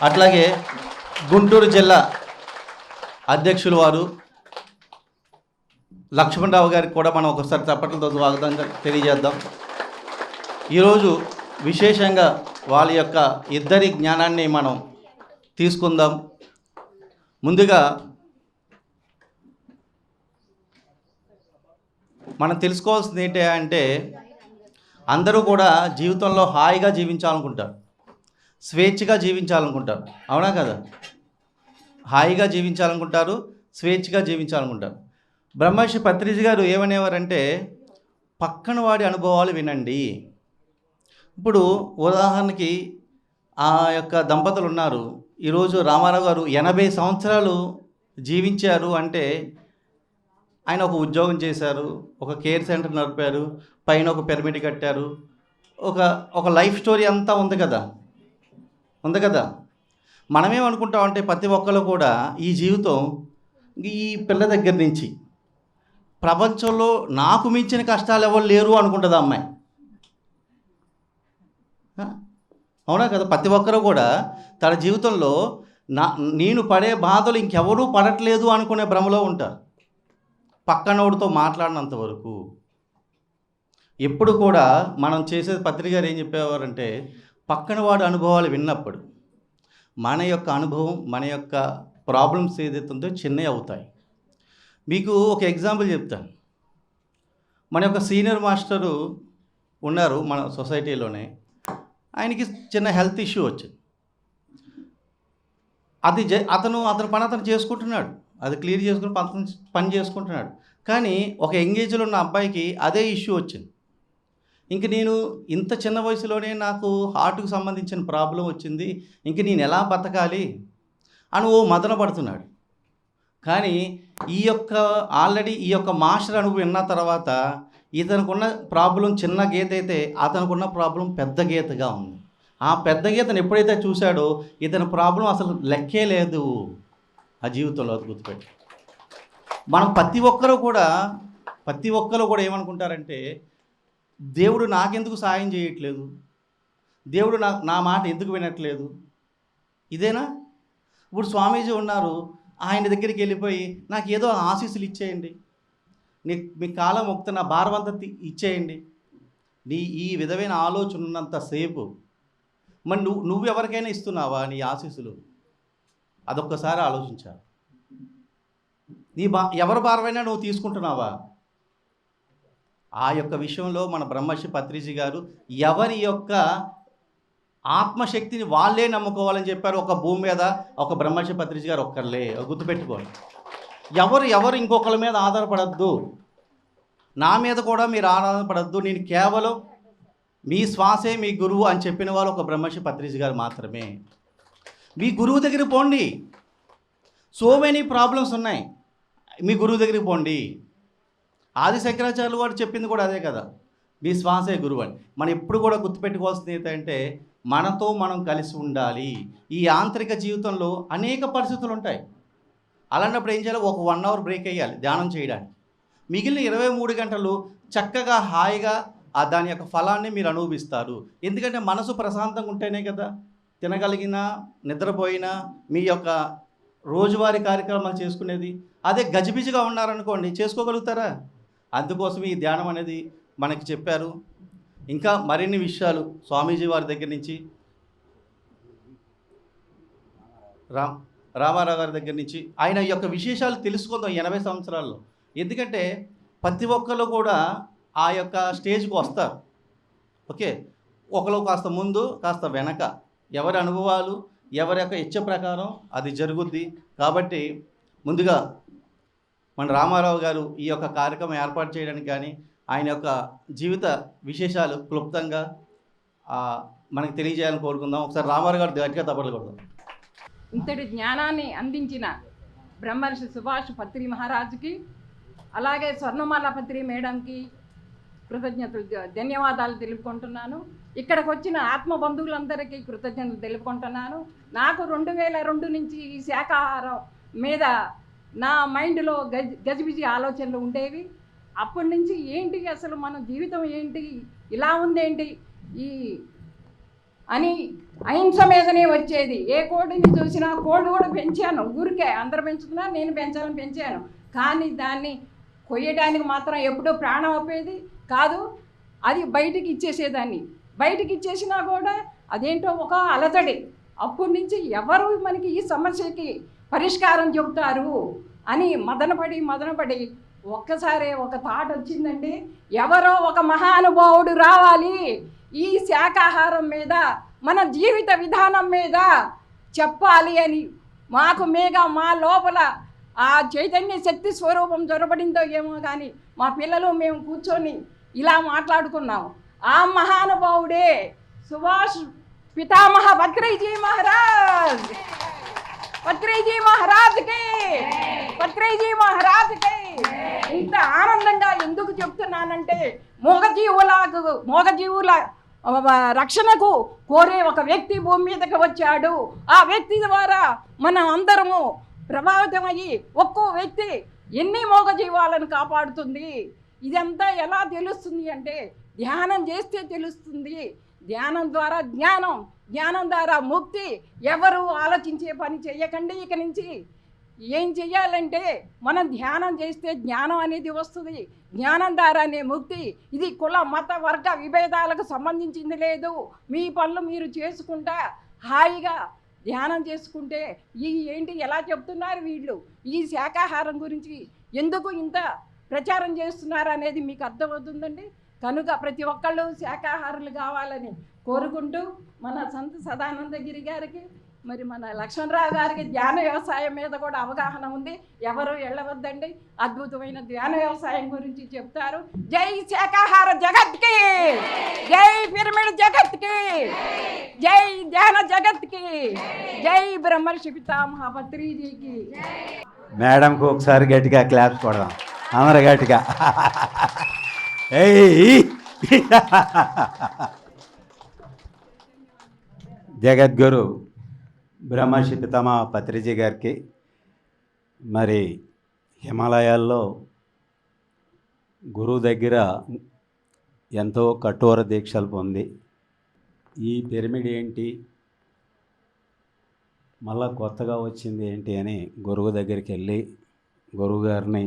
అట్లాగే గుంటూరు జిల్లా అధ్యక్షులు వారు లక్ష్మణరావు గారికి కూడా మనం ఒకసారి తప్పట్లతో స్వాగతం తెలియజేద్దాం. ఈరోజు విశేషంగా వాళ్ళ యొక్క ఇద్దరి జ్ఞానాన్ని మనం తీసుకుందాం. ముందుగా మనం తెలుసుకోవాల్సింది ఏంటి అంటే, అందరూ కూడా జీవితంలో హాయిగా జీవించాలనుకుంటారు, స్వేచ్ఛగా జీవించాలనుకుంటారు. అవునా కదా? హాయిగా జీవించాలనుకుంటారు, స్వేచ్ఛగా జీవించాలనుకుంటారు. బ్రహ్మర్షి పత్రిజీ గారు ఏమనేవారంటే, పక్కన వాడి అనుభవాలు వినండి. ఇప్పుడు ఉదాహరణకి ఆ యొక్క దంపతులు ఉన్నారు. ఈరోజు రామారావు గారు 80 సంవత్సరాలు జీవించారు అంటే, ఆయన ఒక ఉద్యోగం చేశారు, ఒక కేర్ సెంటర్ నడిపారు, పైన ఒక పిరమిడ్ కట్టారు, ఒక లైఫ్ స్టోరీ అంతా ఉంది కదా. మనమేమనుకుంటామంటే ప్రతి ఒక్కరు కూడా ఈ జీవితం ఈ పిల్ల దగ్గర నుంచి ప్రపంచంలో నాకు మించిన కష్టాలు ఎవరు లేరు అనుకుంటుంది అమ్మాయి. అవునా కదా? ప్రతి ఒక్కరు కూడా తన జీవితంలో నేను పడే బాధలు ఇంకెవరూ పడట్లేదు అనుకునే భ్రమలో ఉంటారు. పక్కనోడితో మాట్లాడినంత వరకు. ఎప్పుడు కూడా మనం చేసే పత్రిక గారు ఏం చెప్పేవారంటే, పక్కన వాడి అనుభవాలు విన్నప్పుడు మన యొక్క అనుభవం, మన యొక్క ప్రాబ్లమ్స్ ఏదైతే ఉందో చిన్నవి అవుతాయి. మీకు ఒక ఎగ్జాంపుల్ చెప్తాను. మన యొక్క సీనియర్ మాస్టరు ఉన్నారు మన సొసైటీలోనే. ఆయనకి చిన్న హెల్త్ ఇష్యూ వచ్చింది. అతను పని అతను చేసుకుంటున్నాడు, అది క్లియర్ చేసుకుని పని చేసుకుంటున్నాడు. కానీ ఒక ఎంగేజ్లో ఉన్న అబ్బాయికి అదే ఇష్యూ వచ్చింది. ఇంక నేను ఇంత చిన్న వయసులోనే నాకు హార్ట్కు సంబంధించిన ప్రాబ్లం వచ్చింది, ఇంక నేను ఎలా బతకాలి అని మదన పడుతున్నాడు. కానీ ఆల్రెడీ ఈ యొక్క మాస్టర్ అనుభవం విన్న తర్వాత ఇతనుకున్న ప్రాబ్లం చిన్న గీత అయితే అతనుకున్న ప్రాబ్లం పెద్ద గీతగా ఉంది. ఆ పెద్ద గీతను ఎప్పుడైతే చూశాడో ఇతని ప్రాబ్లం అసలు లెక్కే లేదు ఆ జీవితంలో. అది గుర్తుపెట్టి మనం ప్రతి ఒక్కరు కూడా ఏమనుకుంటారంటే, దేవుడు నాకెందుకు సాయం చేయట్లేదు, దేవుడు నా మాట ఎందుకు వినట్లేదు, ఇదేనా? ఇప్పుడు స్వామీజీ ఉన్నారు, ఆయన దగ్గరికి వెళ్ళిపోయి నాకు ఏదో ఆశీస్సులు ఇచ్చేయండి, మీ కాలం ముక్త నా భారవంతా ఇచ్చేయండి, ఈ విధమైన ఆలోచన ఉన్నంతసేపు మరి నువ్వు ఎవరికైనా ఇస్తున్నావా నీ ఆశీస్సులు? అదొక్కసారి ఆలోచించాలి. ఎవరి భారమైనా నువ్వు తీసుకుంటున్నావా? ఆ యొక్క విషయంలో మన బ్రహ్మర్షి పత్రిజీ గారు ఎవరి యొక్క ఆత్మశక్తిని వాళ్ళే నమ్ముకోవాలని చెప్పారు. ఒక భూమి మీద ఒక బ్రహ్మర్షి పత్రిజీ గారు ఒక్కర్లే. గుర్తుపెట్టుకోండి, ఎవరు ఇంకొకరి మీద ఆధారపడద్దు, నా మీద కూడా మీరు ఆధారపడద్దు, నేను కేవలం మీ శ్వాసే మీ గురువు అని చెప్పిన వాళ్ళు ఒక బ్రహ్మర్షి పత్రిజీ గారు మాత్రమే. మీ గురువు దగ్గరికి పోండి. సో మెనీ ప్రాబ్లమ్స్ ఉన్నాయి, మీ గురువు దగ్గరికి పోండి. ఆది శంకరాచార్యులు వారు చెప్పింది కూడా అదే కదా, మీ శ్వాసే గురువు అని. మనం ఎప్పుడు కూడా గుర్తుపెట్టుకోవాల్సింది ఏంటంటే, మనతో మనం కలిసి ఉండాలి. ఈ యాంత్రిక జీవితంలో అనేక పరిస్థితులు ఉంటాయి. అలాంటప్పుడు ఏం చేయాలి? ఒక 1 అవర్ బ్రేక్ వేయాలి ధ్యానం చేయడానికి. మిగిలిన 23 గంటలు చక్కగా హాయిగా దాని యొక్క ఫలాన్ని మీరు అనుభవిస్తారు. ఎందుకంటే మనసు ప్రశాంతంగా ఉంటేనే కదా తినగలిగినా, నిద్రపోయినా, మీ యొక్క రోజువారీ కార్యక్రమాలు చేసుకునేది. అదే గజిబిజిగా ఉన్నారనుకోండి, చేసుకోగలుగుతారా? అందుకోసం ఈ ధ్యానం అనేది మనకి చెప్పారు. ఇంకా మరిన్ని విషయాలు స్వామీజీ వారి దగ్గర నుంచి, రామారావు గారి దగ్గర నుంచి ఆయన యొక్క విశేషాలు తెలుసుకుందాం 80 సంవత్సరాల్లో. ఎందుకంటే ప్రతి ఒక్కరు కూడా ఆ యొక్క స్టేజ్కి వస్తారు. ఓకే, ఒకరు కాస్త ముందు కాస్త వెనక, ఎవరి అనుభవాలు ఎవరి యొక్క ఇచ్చ ప్రకారం అది జరుగుద్ది. కాబట్టి ముందుగా మన రామారావు గారు ఈ యొక్క కార్యక్రమం ఏర్పాటు చేయడానికి కానీ ఆయన యొక్క జీవిత విశేషాలు క్లుప్తంగా మనకు తెలియజేయాలని కోరుకుందాం. ఒకసారి రామారావు గారు గట్టిగా తప్పట్లు కొడదాం. ఇంతటి జ్ఞానాన్ని అందించిన బ్రహ్మర్షి సుభాష్ పత్రి మహారాజుకి, అలాగే స్వర్ణమాల పత్రి మేడంకి కృతజ్ఞతలు, ధన్యవాదాలు తెలుపుకుంటున్నాను. ఇక్కడికి వచ్చిన ఆత్మ బంధువులందరికీ కృతజ్ఞతలు తెలుపుకుంటున్నాను. నాకు 2002 నుంచి ఈ శాకాహారం మీద నా మైండ్లో గజిబిజి ఆలోచనలు ఉండేవి. అప్పటి నుంచి ఏంటి అసలు మన జీవితం ఏంటి, ఇలా ఉందేంటి అని అహింస మీదనే వచ్చేది. ఏ కోడిని చూసినా, కోడి కూడా పెంచాను, ఊరికే అందరు పెంచుతున్నా, నేను పెంచాను. కానీ దాన్ని కొయ్యడానికి మాత్రం ఎప్పుడూ ప్రాణం అప్పేది కాదు. అది బయటికి ఇచ్చేసేదాన్ని. బయటికి ఇచ్చేసినా కూడా అదేంటో ఒక అలజడి. అప్పటి నుంచి ఎవరు మనకి ఈ సమస్యకి పరిష్కారం చెబుతారు అని మదనపడి ఒక్కసారి ఒక థాట్ వచ్చిందండి. ఎవరో ఒక మహానుభావుడు రావాలి, ఈ శాకాహారం మీద, మన జీవిత విధానం మీద చెప్పాలి అని మా లోపల ఆ చైతన్య శక్తి స్వరూపం జొరబడిందో ఏమో కానీ మా పిల్లలు మేము కూర్చొని ఇలా మాట్లాడుకున్నాము. ఆ మహానుభావుడే సుభాష్ పితామహ పత్రిజీ మహారాజ్కి ఇంత ఆనందంగా ఎందుకు చెప్తున్నానంటే, మూగజీవుల రక్షణకు కోరే ఒక వ్యక్తి భూమి మీదకి వచ్చాడు. ఆ వ్యక్తి ద్వారా మనం అందరము ప్రభావితమయ్యి ఒక్కో వ్యక్తి ఎన్ని మూగజీవాలను కాపాడుతుంది. ఇదంతా ఎలా తెలుస్తుంది అంటే ధ్యానం చేస్తే తెలుస్తుంది. ధ్యానం ద్వారా జ్ఞానం, జ్ఞానం ద్వారా ముక్తి. ఎవరు ఆలోచించే పని చేయకండి. ఇక నుంచి ఏం చెయ్యాలంటే మనం ధ్యానం చేస్తే జ్ఞానం అనేది వస్తుంది. జ్ఞానం ద్వారానే ముక్తి. ఇది కుల మత వర్గ విభేదాలకు సంబంధించింది లేదు. మీ పనులు మీరు చేసుకుంటా హాయిగా ధ్యానం చేసుకుంటే ఏంటి ఎలా చెప్తున్నారు వీళ్ళు, ఈ శాకాహారం గురించి ఎందుకు ఇంత ప్రచారం చేస్తున్నారు అనేది మీకు అర్థమవుతుందండి. కనుక ప్రతి ఒక్కళ్ళు శాకాహారులు కావాలని కోరుకుంటూ మన సంత సదానందగిరి గారికి మరి మన లక్ష్మణరావు గారికి ధ్యాన వ్యవసాయం మీద కూడా అవగాహన ఉంది. ఎవరు వెళ్ళవద్దండి, అద్భుతమైన ధ్యాన వ్యవసాయం గురించి చెప్తారు. జై శాకాహార జగత్కి, జై పిరమిడ్ జగత్కి, జై ధ్యాన జగత్కి, జై బ్రహ్మర్షి పితామహ పత్రిజీకి. మేడంకు ఒకసారి గట్టిగా క్లాప్స్ కొడదాం, అందరు గట్టిగా. జగద్గురు బ్రహ్మర్షి పితామహ పత్రిజీ గారికి మరి హిమాలయాల్లో గురువు దగ్గర ఎంతో కఠోర దీక్షలు పొంది ఈ పిరమిడ్ ఏంటి, మళ్ళా కొత్తగా వచ్చింది ఏంటి అని గురువు దగ్గరికి వెళ్ళి గురువుగారిని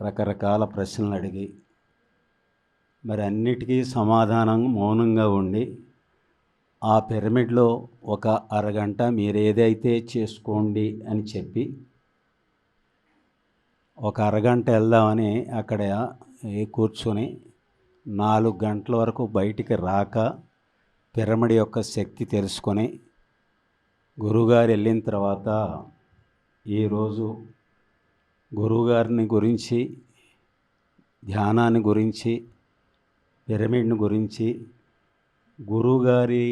రకరకాల ప్రశ్నలు అడిగి మరి అన్నిటికీ సమాధానం మౌనంగా ఉండి ఆ పిరమిడ్లో ఒక అరగంట మీరు ఏదైతే చేసుకోండి అని చెప్పి ఒక అరగంట వెళ్దామని అక్కడ కూర్చొని 4 గంటల వరకు బయటికి రాక పిరమిడ్ యొక్క శక్తి తెలుసుకొని గురువుగారు వెళ్ళిన తర్వాత ఈరోజు గురువుగారిని గురించి, ధ్యానాన్ని గురించి, పిరమిడ్ని గురించి, గురువుగారి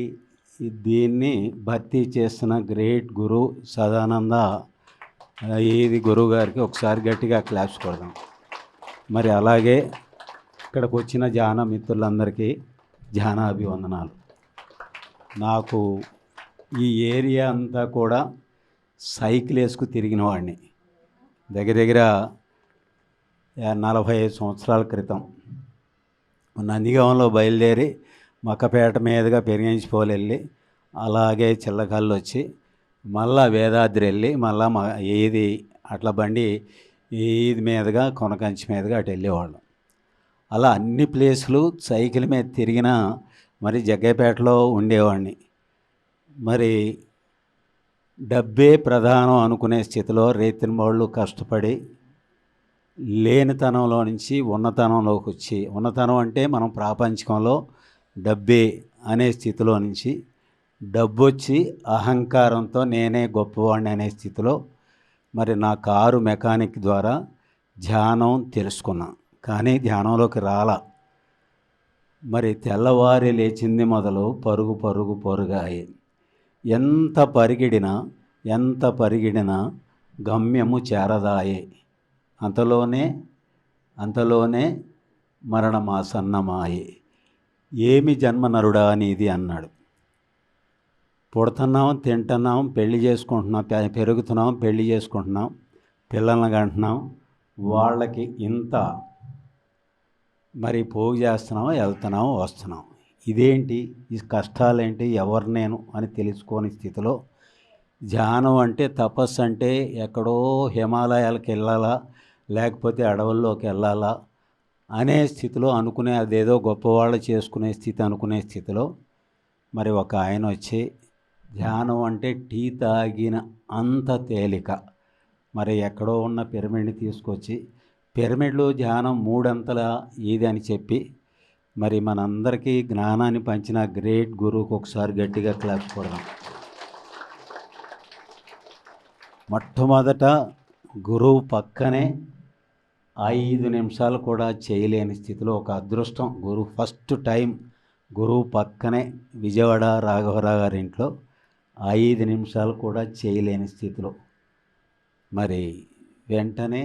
దీన్ని భర్తీ చేస్తున్న గ్రేట్ గురు సదానంద ఇది గురువుగారికి ఒకసారి గట్టిగా క్లాప్స్ కొడదాం. మరి అలాగే ఇక్కడికి వచ్చిన ధ్యాన మిత్రులందరికీ ధ్యాన అభివందనాలు. నాకు ఈ ఏరియా అంతా కూడా సైకిల్ వేసుకు తిరిగిన వాడిని. దగ్గర 45 సంవత్సరాల క్రితం నందిగామంలో బయలుదేరి మక్కపేట మీదుగా పెరిగించిపోలు వెళ్ళి అలాగే చిల్లకల్లు వచ్చి మళ్ళా వేదాద్రి వెళ్ళి మళ్ళా ఏది అట్లా బండి ఈది మీదుగా కొనకంచి మీదుగా అటు వెళ్ళేవాళ్ళం. అలా అన్ని ప్లేసులు సైకిల్ మీద తిరిగిన మరి జగ్గైపేటలో ఉండేవాడిని. మరి డబ్బే ప్రధానం అనుకునే స్థితిలో రైతులు కష్టపడి లేనితనంలో నుంచి ఉన్నతనంలోకి వచ్చి, ఉన్నతనం అంటే మనం ప్రాపంచికంలో డబ్బే అనే స్థితిలో నుంచి డబ్బు వచ్చి అహంకారంతో నేనే గొప్పవాడిని అనే స్థితిలో మరి నా కారు మెకానిక్ ద్వారా ధ్యానం తెలుసుకున్నా. కానీ ధ్యానంలోకి రాలా. మరి తెల్లవారి లేచింది మొదలు పరుగు పరుగు పరుగాయి. ఎంత పరిగిడినా గమ్యము చేరదాయే. అంతలోనే మరణమాసన్నమాయే. ఏమి జన్మ నరుడా నీది అన్నాడు. పుడుతున్నాం, తింటున్నాం, పెళ్లి చేసుకుంటున్నాం, పెరుగుతున్నాం, పెళ్లి చేసుకుంటున్నాం, పిల్లల్ని కంటున్నాం, వాళ్ళకి ఇంత మరి పోగు చేస్తున్నాం, వెళ్తున్నాం, వస్తున్నాం. ఇదేంటి ఈ కష్టాలేంటి, ఎవరు నేను అని తెలుసుకోని స్థితిలో ధ్యానం అంటే, తపస్సు అంటే ఎక్కడో హిమాలయాలకు వెళ్ళాలా, లేకపోతే అడవుల్లోకి వెళ్ళాలా అనే స్థితిలో అనుకునే, అదేదో గొప్పవాళ్ళు చేసుకునే స్థితి అనుకునే స్థితిలో మరి ఒక ఆయన వచ్చి ధ్యానం అంటే టీ తాగిన అంత తేలిక, మరి ఎక్కడో ఉన్న పిరమిడ్ని తీసుకొచ్చి పిరమిడ్లో ధ్యానం 3 అంతల ఇది అని చెప్పి మరి మనందరికీ జ్ఞానాన్ని పంచిన గ్రేట్ గురువుకు ఒకసారి గట్టిగా క్లాప్స్ కొడదాం. మొట్టమొదట గురువు పక్కనే 5 నిమిషాలు కూడా చేయలేని స్థితిలో ఒక అదృష్టం. గురువు ఫస్ట్ టైం గురువు పక్కనే విజయవాడ రాఘవరావు గారి ఇంట్లో 5 నిమిషాలు కూడా చేయలేని స్థితిలో మరి వెంటనే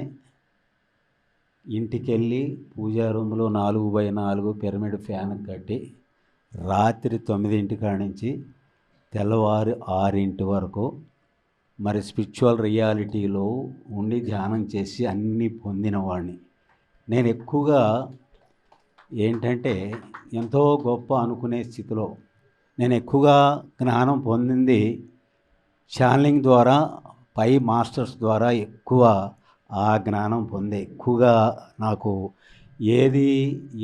ఇంటికి వెళ్ళి పూజా రూమ్లో 4x4 పిరమిడ్ ఫ్యాన్ కట్టి రాత్రి 9 కాడ నుంచి తెల్లవారు 6 వరకు మరి స్పిరిచువల్ రియాలిటీలో ఉండి ధ్యానం చేసి అన్నీ పొందిన వాడిని. నేను ఎక్కువగా ఏంటంటే ఎంతో గొప్ప అనుకునే స్థితిలో నేను ఎక్కువగా జ్ఞానం పొందింది ఛానలింగ్ ద్వారా, పై మాస్టర్స్ ద్వారా ఎక్కువ ఆ జ్ఞానం పొందే. ఎక్కువగా నాకు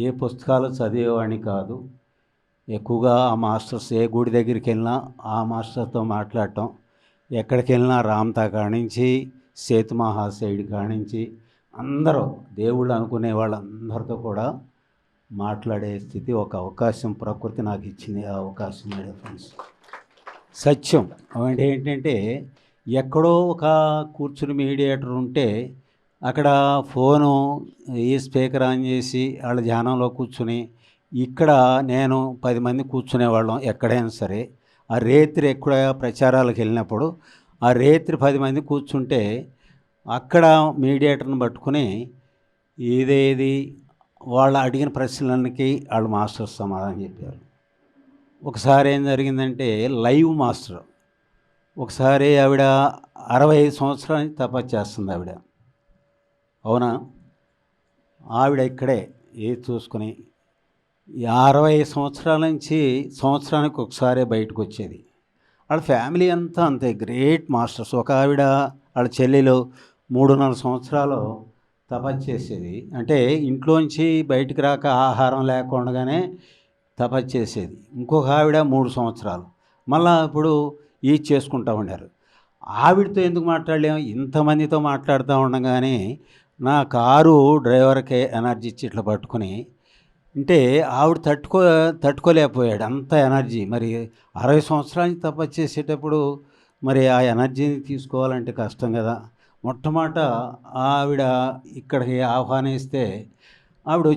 ఏ పుస్తకాలు చదివేవాడిని కాదు. ఎక్కువగా ఆ మాస్టర్స్ ఏ గుడి దగ్గరికి వెళ్ళినా ఆ మాస్టర్తో మాట్లాడటం, ఎక్కడికి వెళ్ళినా రామ్తా కానించి సేతు మహాశయుడి కానించి అందరూ దేవుళ్ళు అనుకునే వాళ్ళందరితో కూడా మాట్లాడే స్థితి, ఒక అవకాశం ప్రకృతి నాకు ఇచ్చింది. ఆ అవకాశం ఫ్రెండ్స్ సత్యం అంటే ఏంటంటే ఎక్కడో ఒక కూర్చుని మీడియేటర్ ఉంటే అక్కడ ఫోను ఈ స్పీకర్ ఆన్ చేసి వాళ్ళ ధ్యానంలో కూర్చుని, ఇక్కడ నేను 10 మంది కూర్చునేవాళ్ళం ఎక్కడైనా సరే. ఆ రేత్రి ఎక్కడ ప్రచారాలకు వెళ్ళినప్పుడు ఆ రేత్రి 10 మంది కూర్చుంటే అక్కడ మీడియేటర్ని పట్టుకుని ఇదేది వాళ్ళు అడిగిన ప్రశ్నలకి వాళ్ళు మాస్టర్స్ సమాధానం చెప్పారు. ఒకసారి ఏం జరిగిందంటే లైవ్ మాస్టర్, ఒకసారి ఆవిడ 65 సంవత్సరాల నుంచి తపస్సు చేస్తుంది ఆవిడ. అవునా? ఆవిడ ఇక్కడే ఏది చూసుకుని 65 సంవత్సరాల నుంచి సంవత్సరానికి ఒకసారి బయటకు వచ్చేది. వాళ్ళ ఫ్యామిలీ అంతా అంతే గ్రేట్ మాస్టర్స్. ఒక ఆవిడ వాళ్ళ చెల్లెలు 3.5 సంవత్సరాలు తపస్సు చేసేది. అంటే ఇంట్లోంచి బయటికి రాక ఆహారం లేకుండానే తపస్సు చేసేది. ఇంకొక ఆవిడ 3 సంవత్సరాలు. మళ్ళీ ఇప్పుడు ఈ చేసుకుంటూ ఉండారు. ఆవిడతో ఎందుకు మాట్లాడలేము, ఇంతమందితో మాట్లాడుతూ ఉండగానే నా కారు డ్రైవర్కే ఎనర్జీ ఇచ్చి ఇట్లా పట్టుకుని అంటే ఆవిడ తట్టుకోలేకపోయాడు అంత ఎనర్జీ. మరి 60 సంవత్సరాల నుంచి తపస్సు చేసేటప్పుడు మరి ఆ ఎనర్జీని తీసుకోవాలంటే కష్టం కదా. మొట్టమొదట ఆవిడ ఇక్కడికి ఆహ్వానిస్తే ఆవిడ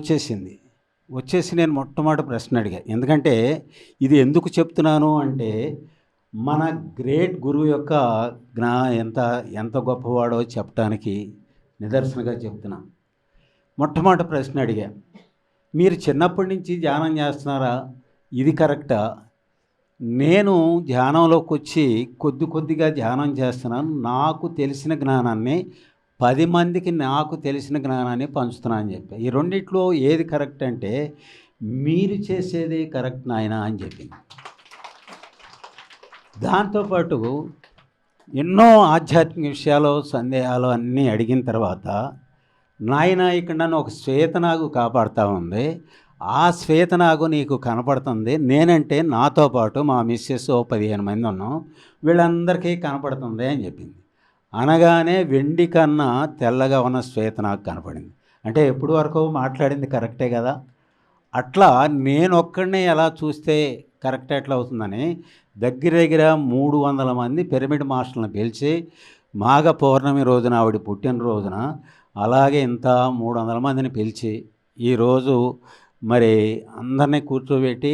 వచ్చేసి నేను మొట్టమొదటి ప్రశ్న అడిగా. ఎందుకంటే ఇది ఎందుకు చెప్తున్నాను అంటే మన గ్రేట్ గురువు యొక్క ఎంత గొప్పవాడో చెప్పడానికి నిదర్శనగా చెప్తున్నా. మొట్టమొదటి ప్రశ్న అడిగా, మీరు చిన్నప్పటి నుంచి ధ్యానం చేస్తున్నారా? ఇది కరెక్టా? నేను ధ్యానంలోకి వచ్చి కొద్దిగా ధ్యానం చేస్తున్నాను. నాకు తెలిసిన జ్ఞానాన్ని 10 మందికి నాకు తెలిసిన జ్ఞానాన్ని పంచుతున్నాను అని చెప్పి. ఈ రెండిట్లో ఏది కరెక్ట్ అంటే మీరు చేసేది కరెక్ట్ నాయనా అని చెప్పింది. దాంతోపాటు ఎన్నో ఆధ్యాత్మిక విషయాలు సందేహాలు అన్నీ అడిగిన తర్వాత, నాయన ఇక్కడ నన్ను ఒక శ్వేతనాగు కాపాడుతూ ఉంది, ఆ శ్వేతనాగు నీకు కనపడుతుంది, నేనంటే నాతో పాటు మా మిస్సెస్ 15 మంది ఉన్నాం, వీళ్ళందరికీ కనపడుతుంది అని చెప్పింది. అనగానే వెండి కన్నా తెల్లగా ఉన్న శ్వేతనాగు కనపడింది. అంటే ఎప్పటి వరకు మాట్లాడింది కరెక్టే కదా. అట్లా నేను ఒక్కడినే ఎలా చూస్తే కరెక్ట్ ఎట్లా అవుతుందని దగ్గర 300 మంది పిరమిడ్ మాస్టర్లను పిలిచి మాఘ పౌర్ణమి రోజున ఆవిడ పుట్టినరోజున అలాగే ఇంత 300 మందిని పిలిచి ఈరోజు మరి అందరినీ కూర్చోబెట్టి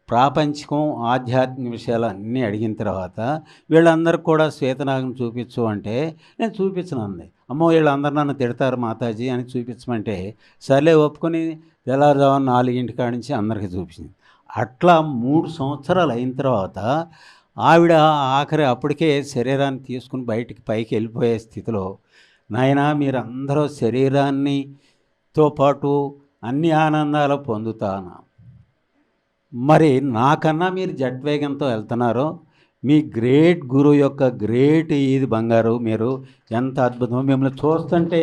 ప్రాపంచికం ఆధ్యాత్మిక విషయాలు అన్నీ అడిగిన తర్వాత వీళ్ళందరికీ కూడా శ్వేతనాగం చూపించు అంటే నేను చూపించను అంది. అమ్మో వీళ్ళందరూ నన్ను తిడతారు మాతాజీ అని చూపించమంటే సర్లే ఒప్పుకొని తెల్లారుజామున 4 కాడ నుంచి అందరికీ చూపించింది. అట్లా 3 సంవత్సరాలు అయిన తర్వాత ఆవిడ అప్పటికే శరీరాన్ని తీసుకుని బయటికి పైకి వెళ్ళిపోయే స్థితిలో, నాయనా మీరందరూ శరీరాన్నితో పాటు అన్ని ఆనందాలు పొందుతాను, మరి నాకన్నా మీరు జట్వేగంతో వెళ్తున్నారో, మీ గ్రేట్ గురువు యొక్క గ్రేట్ ఇది బంగారు, మీరు ఎంత అద్భుతం, మిమ్మల్ని చూస్తుంటే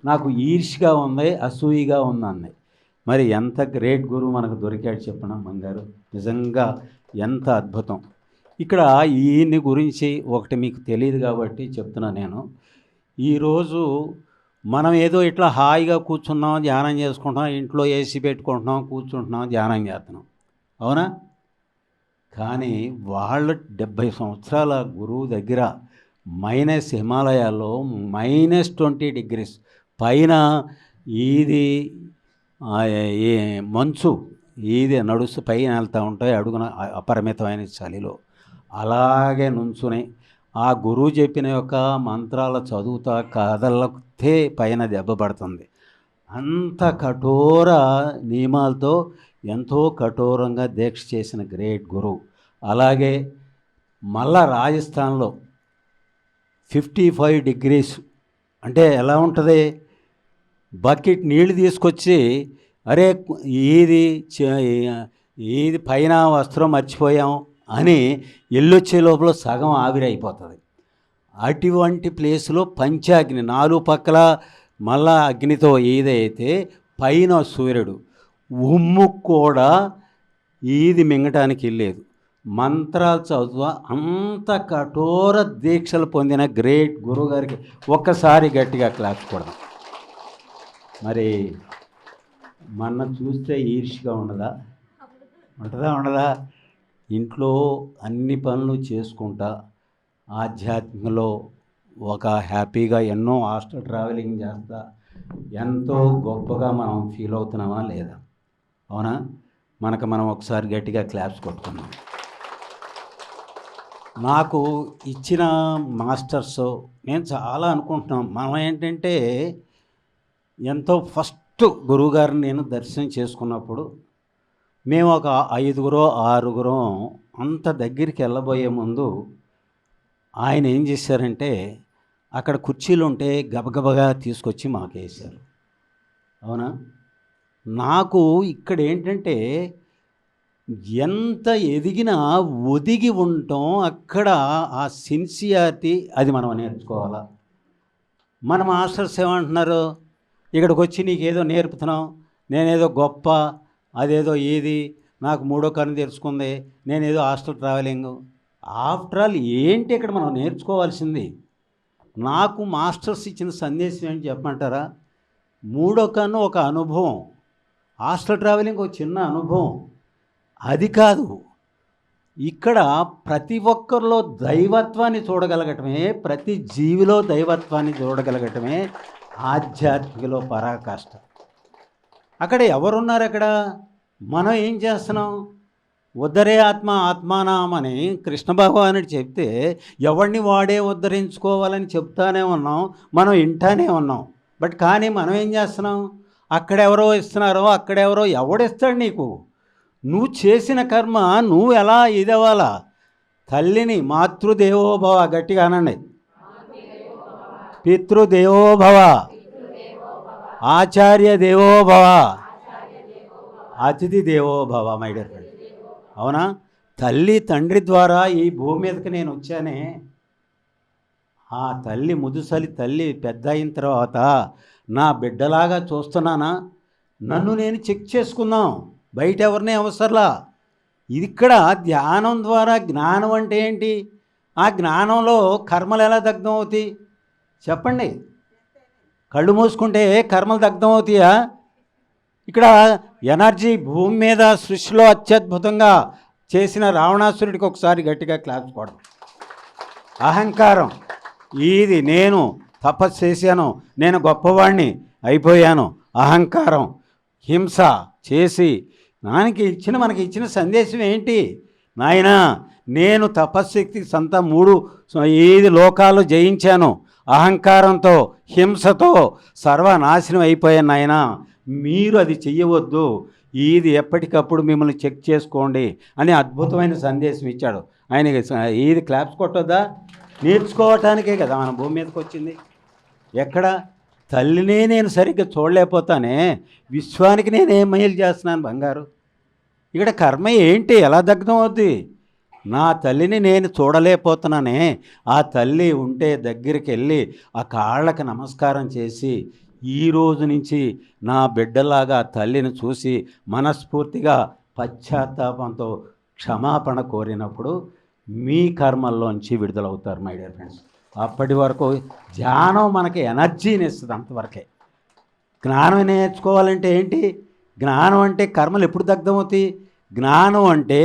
నాకు ఈర్ష్గా ఉంది, అసూయిగా ఉందండి. మరి ఎంత గ్రేట్ గురువు మనకు దొరికాడు చెప్పిన బంగారు, నిజంగా ఎంత అద్భుతం. ఇక్కడ ఈయన్ని గురించి ఒకటి మీకు తెలియదు కాబట్టి చెప్తున్నా నేను. ఈరోజు మనం ఏదో ఇట్లా హాయిగా కూర్చున్నాం, ధ్యానం చేసుకుంటున్నాం, ఇంట్లో ఏసీ పెట్టుకుంటున్నాం, కూర్చుంటున్నాం, ధ్యానం చేస్తున్నాం, అవునా? కానీ వాళ్ళ 70 సంవత్సరాల గురువు దగ్గర మైనస్ హిమాలయాల్లో -20 డిగ్రీస్ పైన ఇది మంచు ఇది నడుస్తూ పైన వెళ్తూ ఉంటాయి, అడుగున అపరిమితమైన చలిలో అలాగే నుంచుని ఆ గురువు చెప్పిన యొక్క మంత్రాల చదువుతా కదలతే పైన దెబ్బ పడుతుంది. అంత కఠోర నియమాలతో ఎంతో కఠోరంగా దీక్ష చేసిన గ్రేట్ గురువు. అలాగే మళ్ళా రాజస్థాన్లో 55 degrees అంటే ఎలా ఉంటుంది, బకెట్ నీళ్ళు తీసుకొచ్చి అరే ఇది పైన వస్త్రం మర్చిపోయాం అని ఎల్లొచ్చే లోపల సగం ఆవిరి అయిపోతుంది. అటువంటి ప్లేస్లో పంచాగ్ని 4 పక్కల మళ్ళా అగ్నితో ఏదైతే పైన సూర్యుడు ఉమ్ము కూడా ఈది మింగటానికి వెళ్ళలేదు. మంత్రాలు చదువు అంత కఠోర దీక్షలు పొందిన గ్రేట్ గురువు గారికి ఒక్కసారి గట్టిగా క్లాప్స్ కొడదాం. మరి మన చూస్తే ఈర్ష్యగా ఉండదా? ఇంట్లో అన్ని పనులు చేసుకుంటా ఆధ్యాత్మికలో ఒక హ్యాపీగా ఎన్నో హాస్టల్ ట్రావెలింగ్ చేస్తా ఎంతో గొప్పగా మనం ఫీల్ అవుతున్నామా లేదా? అవునా? మనం ఒకసారి గట్టిగా క్లాప్స్ కొట్టుకున్నాం. నాకు ఇచ్చిన మాస్టర్స్ నేను చాలా అనుకుంటున్నాం. మనం ఏంటంటే ఎంతో ఫస్ట్ గురువుగారిని నేను దర్శనం చేసుకున్నప్పుడు మేము ఒక 5-6 అంత దగ్గరికి వెళ్ళబోయే ముందు ఆయన ఏం చేశారంటే అక్కడ కుర్చీలు ఉంటే గబగబగా తీసుకొచ్చి మాకు వేశారు. అవునా? నాకు ఇక్కడ ఏంటంటే ఎంత ఎదిగినా ఒదిగి ఉండటం, అక్కడ ఆ సిన్సియారిటీ అది మనం నేర్చుకోవాలా. మన మాస్టర్స్ ఏమంటున్నారు, ఇక్కడికి వచ్చి నీకేదో నేర్పుతున్నాం, నేనేదో గొప్ప, అదేదో ఏది నాకు 3వ కన్ను తెరుచుకుంది, నేనేదో హాస్టల్ ట్రావెలింగ్. ఆఫ్టర్ ఆల్ ఏంటి ఇక్కడ మనం నేర్చుకోవాల్సింది? నాకు మాస్టర్స్ ఇచ్చిన సందేశం ఏంటి చెప్పమంటారా? 3వ కన్ను ఒక అనుభవం, హాస్టల్ ట్రావెలింగ్ ఒక చిన్న అనుభవం. అది కాదు, ఇక్కడ ప్రతి ఒక్కరిలో దైవత్వాన్ని చూడగలగటమే, ప్రతి జీవిలో దైవత్వాన్ని చూడగలగటమే ఆధ్యాత్మికలో పరాకాష్ట. అక్కడ ఎవరున్నారు? అక్కడ మనం ఏం చేస్తున్నాం? ఉద్ధరే ఆత్మానామని కృష్ణ భగవానుడు చెప్తే ఎవరిని వాడే ఉద్ధరించుకోవాలని చెప్తానే ఉన్నాం, మనం వింటానే ఉన్నాం. బట్ కానీ మనం ఏం చేస్తున్నాం? అక్కడెవరో ఇస్తున్నారో, అక్కడెవరో ఎవడిస్తాడు నీకు? నువ్వు చేసిన కర్మ నువ్వు ఎలా ఇదవ్వాలా? తల్లిని మాతృదేవోభవ, గట్టిగా అనండి, పితృదేవోభవ, ఆచార్య దేవోభవ, అతిథి దేవోభవ. మై డియర్ ఫ్రెండ్, అవునా? తల్లి తండ్రి ద్వారా ఈ భూమి మీదకి నేను వచ్చానే, ఆ తల్లి ముదుసలి తల్లి పెద్ద అయిన తర్వాత నా బిడ్డలాగా చూస్తున్నానా? నన్ను నేను చెక్ చేసుకుందాం, బయట ఎవరినే అవసరంలా. ఇది ఇక్కడ ధ్యానం ద్వారా జ్ఞానం అంటే ఏంటి? ఆ జ్ఞానంలో కర్మలు ఎలా దగ్ధం అవుతాయి చెప్పండి? కళ్ళు మూసుకుంటే కర్మలు దగ్ధం అవుతాయా? ఇక్కడ ఎనర్జీ భూమి మీద సృష్టిలో అత్యద్భుతంగా చేసిన రావణాసురుడికి ఒకసారి గట్టిగా క్లాప్స్ కొడదాం. అహంకారం, ఇది నేను తపస్సు చేశాను, నేను గొప్పవాడిని అయిపోయాను, అహంకారం, హింస చేసి మనకి ఇచ్చిన సందేశం ఏంటి? నాయనా, నేను తపశ్శక్తి 5 లోకాలు జయించాను, అహంకారంతో హింసతో సర్వనాశనం అయిపోయాను నాయనా, మీరు అది చెయ్యవద్దు, ఇది ఎప్పటికప్పుడు మిమ్మల్ని చెక్ చేసుకోండి అని అద్భుతమైన సందేశం ఇచ్చాడు. ఆయనకి ఇది క్లాప్స్ కొట్టొద్దా? నేర్చుకోవటానికే కదా మన భూమి మీదకి వచ్చింది. ఎక్కడ తల్లినే నేను సరిగ్గా చూడలేకపోతానే, విశ్వానికి నేను ఏం మేలు చేస్తున్నాను బంగారు? ఇక్కడ కర్మ ఏంటి? ఎలా దగ్ధం అవుద్ది? నా తల్లిని నేను చూడలేకపోతున్నానే, ఆ తల్లి ఉంటే దగ్గరికి వెళ్ళి ఆ కాళ్ళకి నమస్కారం చేసి ఈ రోజు నుంచి నా బిడ్డలాగా తల్లిని చూసి మనస్ఫూర్తిగా పశ్చాత్తాపంతో క్షమాపణ కోరినప్పుడు మీ కర్మల్లోంచి విడుదలవుతారు మై డియర్ ఫ్రెండ్స్. అప్పటి వరకు ధ్యానం మనకి ఎనర్జీని ఇస్తుంది, అంతవరకే. జ్ఞానం నేర్చుకోవాలంటే ఏంటి? జ్ఞానం అంటే కర్మలు ఎప్పుడు దగ్ధమవుతాయి? జ్ఞానం అంటే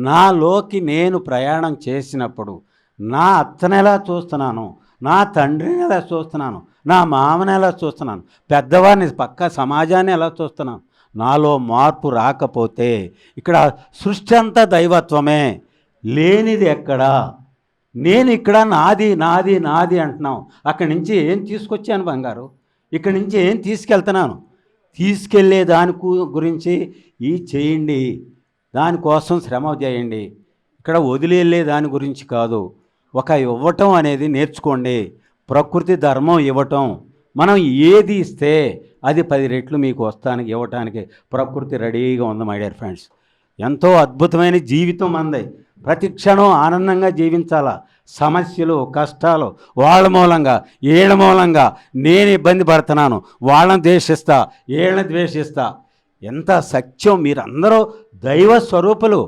నాలోకి నేను ప్రయాణం చేసినప్పుడు నా అత్తని ఎలా చూస్తున్నాను, నా తండ్రిని ఎలా చూస్తున్నాను, నా మామని ఎలా చూస్తున్నాను, పెద్దవారిని పక్క సమాజాన్ని ఎలా చూస్తున్నాను, నాలో మార్పు రాకపోతే ఇక్కడ సృష్టి అంతా దైవత్వమే, లేనిది ఎక్కడా? నేను ఇక్కడ నాది నాది నాది అంటున్నాం. అక్కడి నుంచి ఏం తీసుకొచ్చాను బంగారు? ఇక్కడి నుంచి ఏం తీసుకెళ్తున్నాను? తీసుకెళ్ళే దాని గురించి ఈ చేయండి, దానికోసం శ్రమ చేయండి. ఇక్కడ వదిలేళ్ళే దాని గురించి కాదు. ఒక ఇవ్వటం అనేది నేర్చుకోండి. ప్రకృతి ధర్మం ఇవ్వటం. మనం ఏది ఇస్తే అది 10 రెట్లు మీకు వస్తానికి ఇవ్వటానికి ప్రకృతి రెడీగా ఉంది మై డియర్ ఫ్రెండ్స్. ఎంతో అద్భుతమైన జీవితం మనది. ప్రతి క్షణం ఆనందంగా జీవించాలా. సమస్యలు, కష్టాలు, వాళ్ళ మూలంగా వీళ్ళ మూలంగా నేను ఇబ్బంది పడుతున్నాను, వాళ్ళని ద్వేషిస్తా, వీళ్ళని ద్వేషిస్తా. ఎంత సత్యం! మీరందరూ దైవ స్వరూపులు.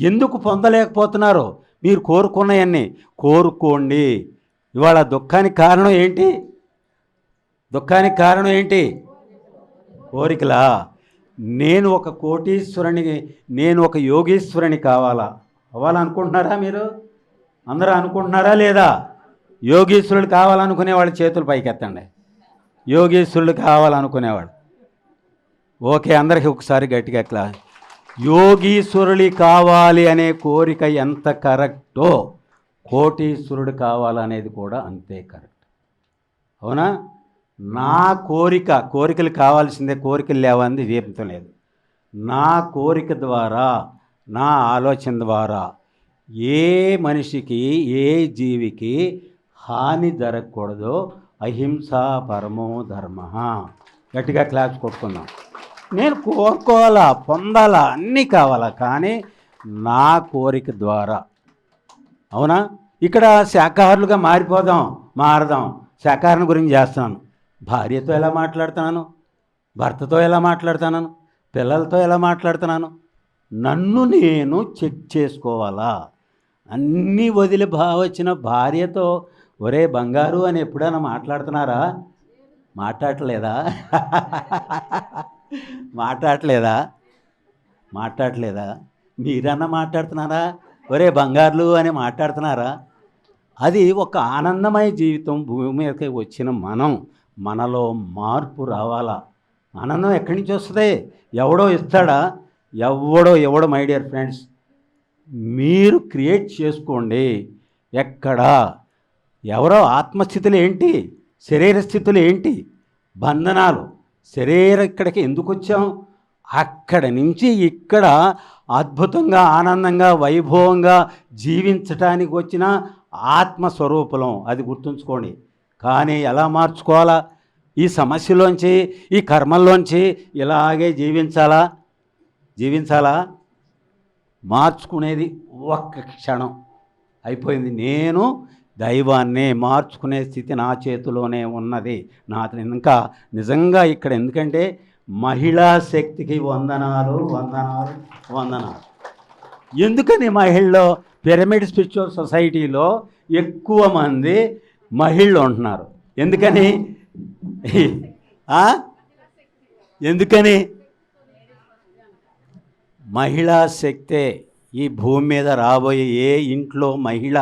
ఎందుకు పొందలేకపోతున్నారు? మీరు కోరుకున్నవన్నీ కోరుకోండి. ఇవాళ దుఃఖానికి కారణం ఏంటి? దుఃఖానికి కారణం ఏంటి? కోరికలా? నేను ఒక కోటీశ్వరుని, నేను ఒక యోగీశ్వరుని అవ్వాలనుకుంటున్నారా? మీరు అందరూ అనుకుంటున్నారా లేదా? యోగీశ్వరుడు కావాలనుకునే వాళ్ళ చేతులు పైకెత్తండి. యోగీశ్వరుడు కావాలనుకునేవాడు. ఓకే, అందరికీ ఒకసారి గట్టిగా ఎట్లా యోగీశ్వరుడు కావాలి అనే కోరిక ఎంత కరెక్టో కోటీశ్వరుడు కావాలనేది కూడా అంతే కరెక్ట్. అవునా? నా కోరికలు కావాల్సిందే, కోరికలు లేవంది దీపంతో లేదు. నా కోరిక ద్వారా, నా ఆలోచన ద్వారా ఏ మనిషికి, ఏ జీవికి హాని జరగకూడదో అహింసా పరమో ధర్మ. గట్టిగా క్లాప్స్ కొట్టుకుందాం. నేను కోరుకోవాలా, పొందాలా, అన్నీ కావాలా, కానీ నా కోరిక ద్వారా. అవునా? ఇక్కడ శాకాహారులుగా మారదాం. శాకాహారం గురించి చేస్తున్నాను. భార్యతో ఎలా మాట్లాడుతున్నాను, భర్తతో ఎలా మాట్లాడుతున్నాను, పిల్లలతో ఎలా మాట్లాడుతున్నాను, నన్ను నేను చెక్ చేసుకోవాలా. అన్నీ వదిలి వచ్చిన భార్యతో ఒరే బంగారు అని ఎప్పుడైనా మాట్లాడుతున్నారా? మాట్లాడట్లేదా? మీరన్నా మాట్లాడుతున్నారా? ఒరే బంగారులు అని మాట్లాడుతున్నారా? అది ఒక ఆనందమయ జీవితం. భూమి మీదకి వచ్చిన మనలో మార్పు రావాలా. ఆనందం ఎక్కడి నుంచి వస్తుంది? ఎవడో ఇస్తాడా? ఎవడో మై డియర్ ఫ్రెండ్స్, మీరు క్రియేట్ చేసుకోండి. ఎక్కడా ఎవరో ఆత్మస్థితులు ఏంటి, శరీర స్థితులు ఏంటి, బంధనాలు. ఇక్కడికి ఎందుకు వచ్చాం? అక్కడి నుంచి ఇక్కడ అద్భుతంగా, ఆనందంగా, వైభవంగా జీవించటానికి వచ్చిన ఆత్మస్వరూపం. అది గుర్తుంచుకోండి. కానీ ఎలా మార్చుకోవాలా? ఈ సమస్యలోంచి, ఈ కర్మల్లోంచి ఇలాగే జీవించాలా? మార్చుకునేది ఒక్క క్షణం అయిపోయింది. నేను దైవాన్ని మార్చుకునే స్థితి నా చేతిలోనే ఉన్నది. ఇంకా నిజంగా ఇక్కడ ఎందుకంటే మహిళా శక్తికి వందనాలు. ఎందుకని మహిళలో పిరమిడ్ స్పిరిచువల్ సొసైటీలో ఎక్కువ మంది మహిళలు ఉంటున్నారు? ఎందుకని? మహిళా శక్తే ఈ భూమి మీద రాబోయే ఏ ఇంట్లో మహిళ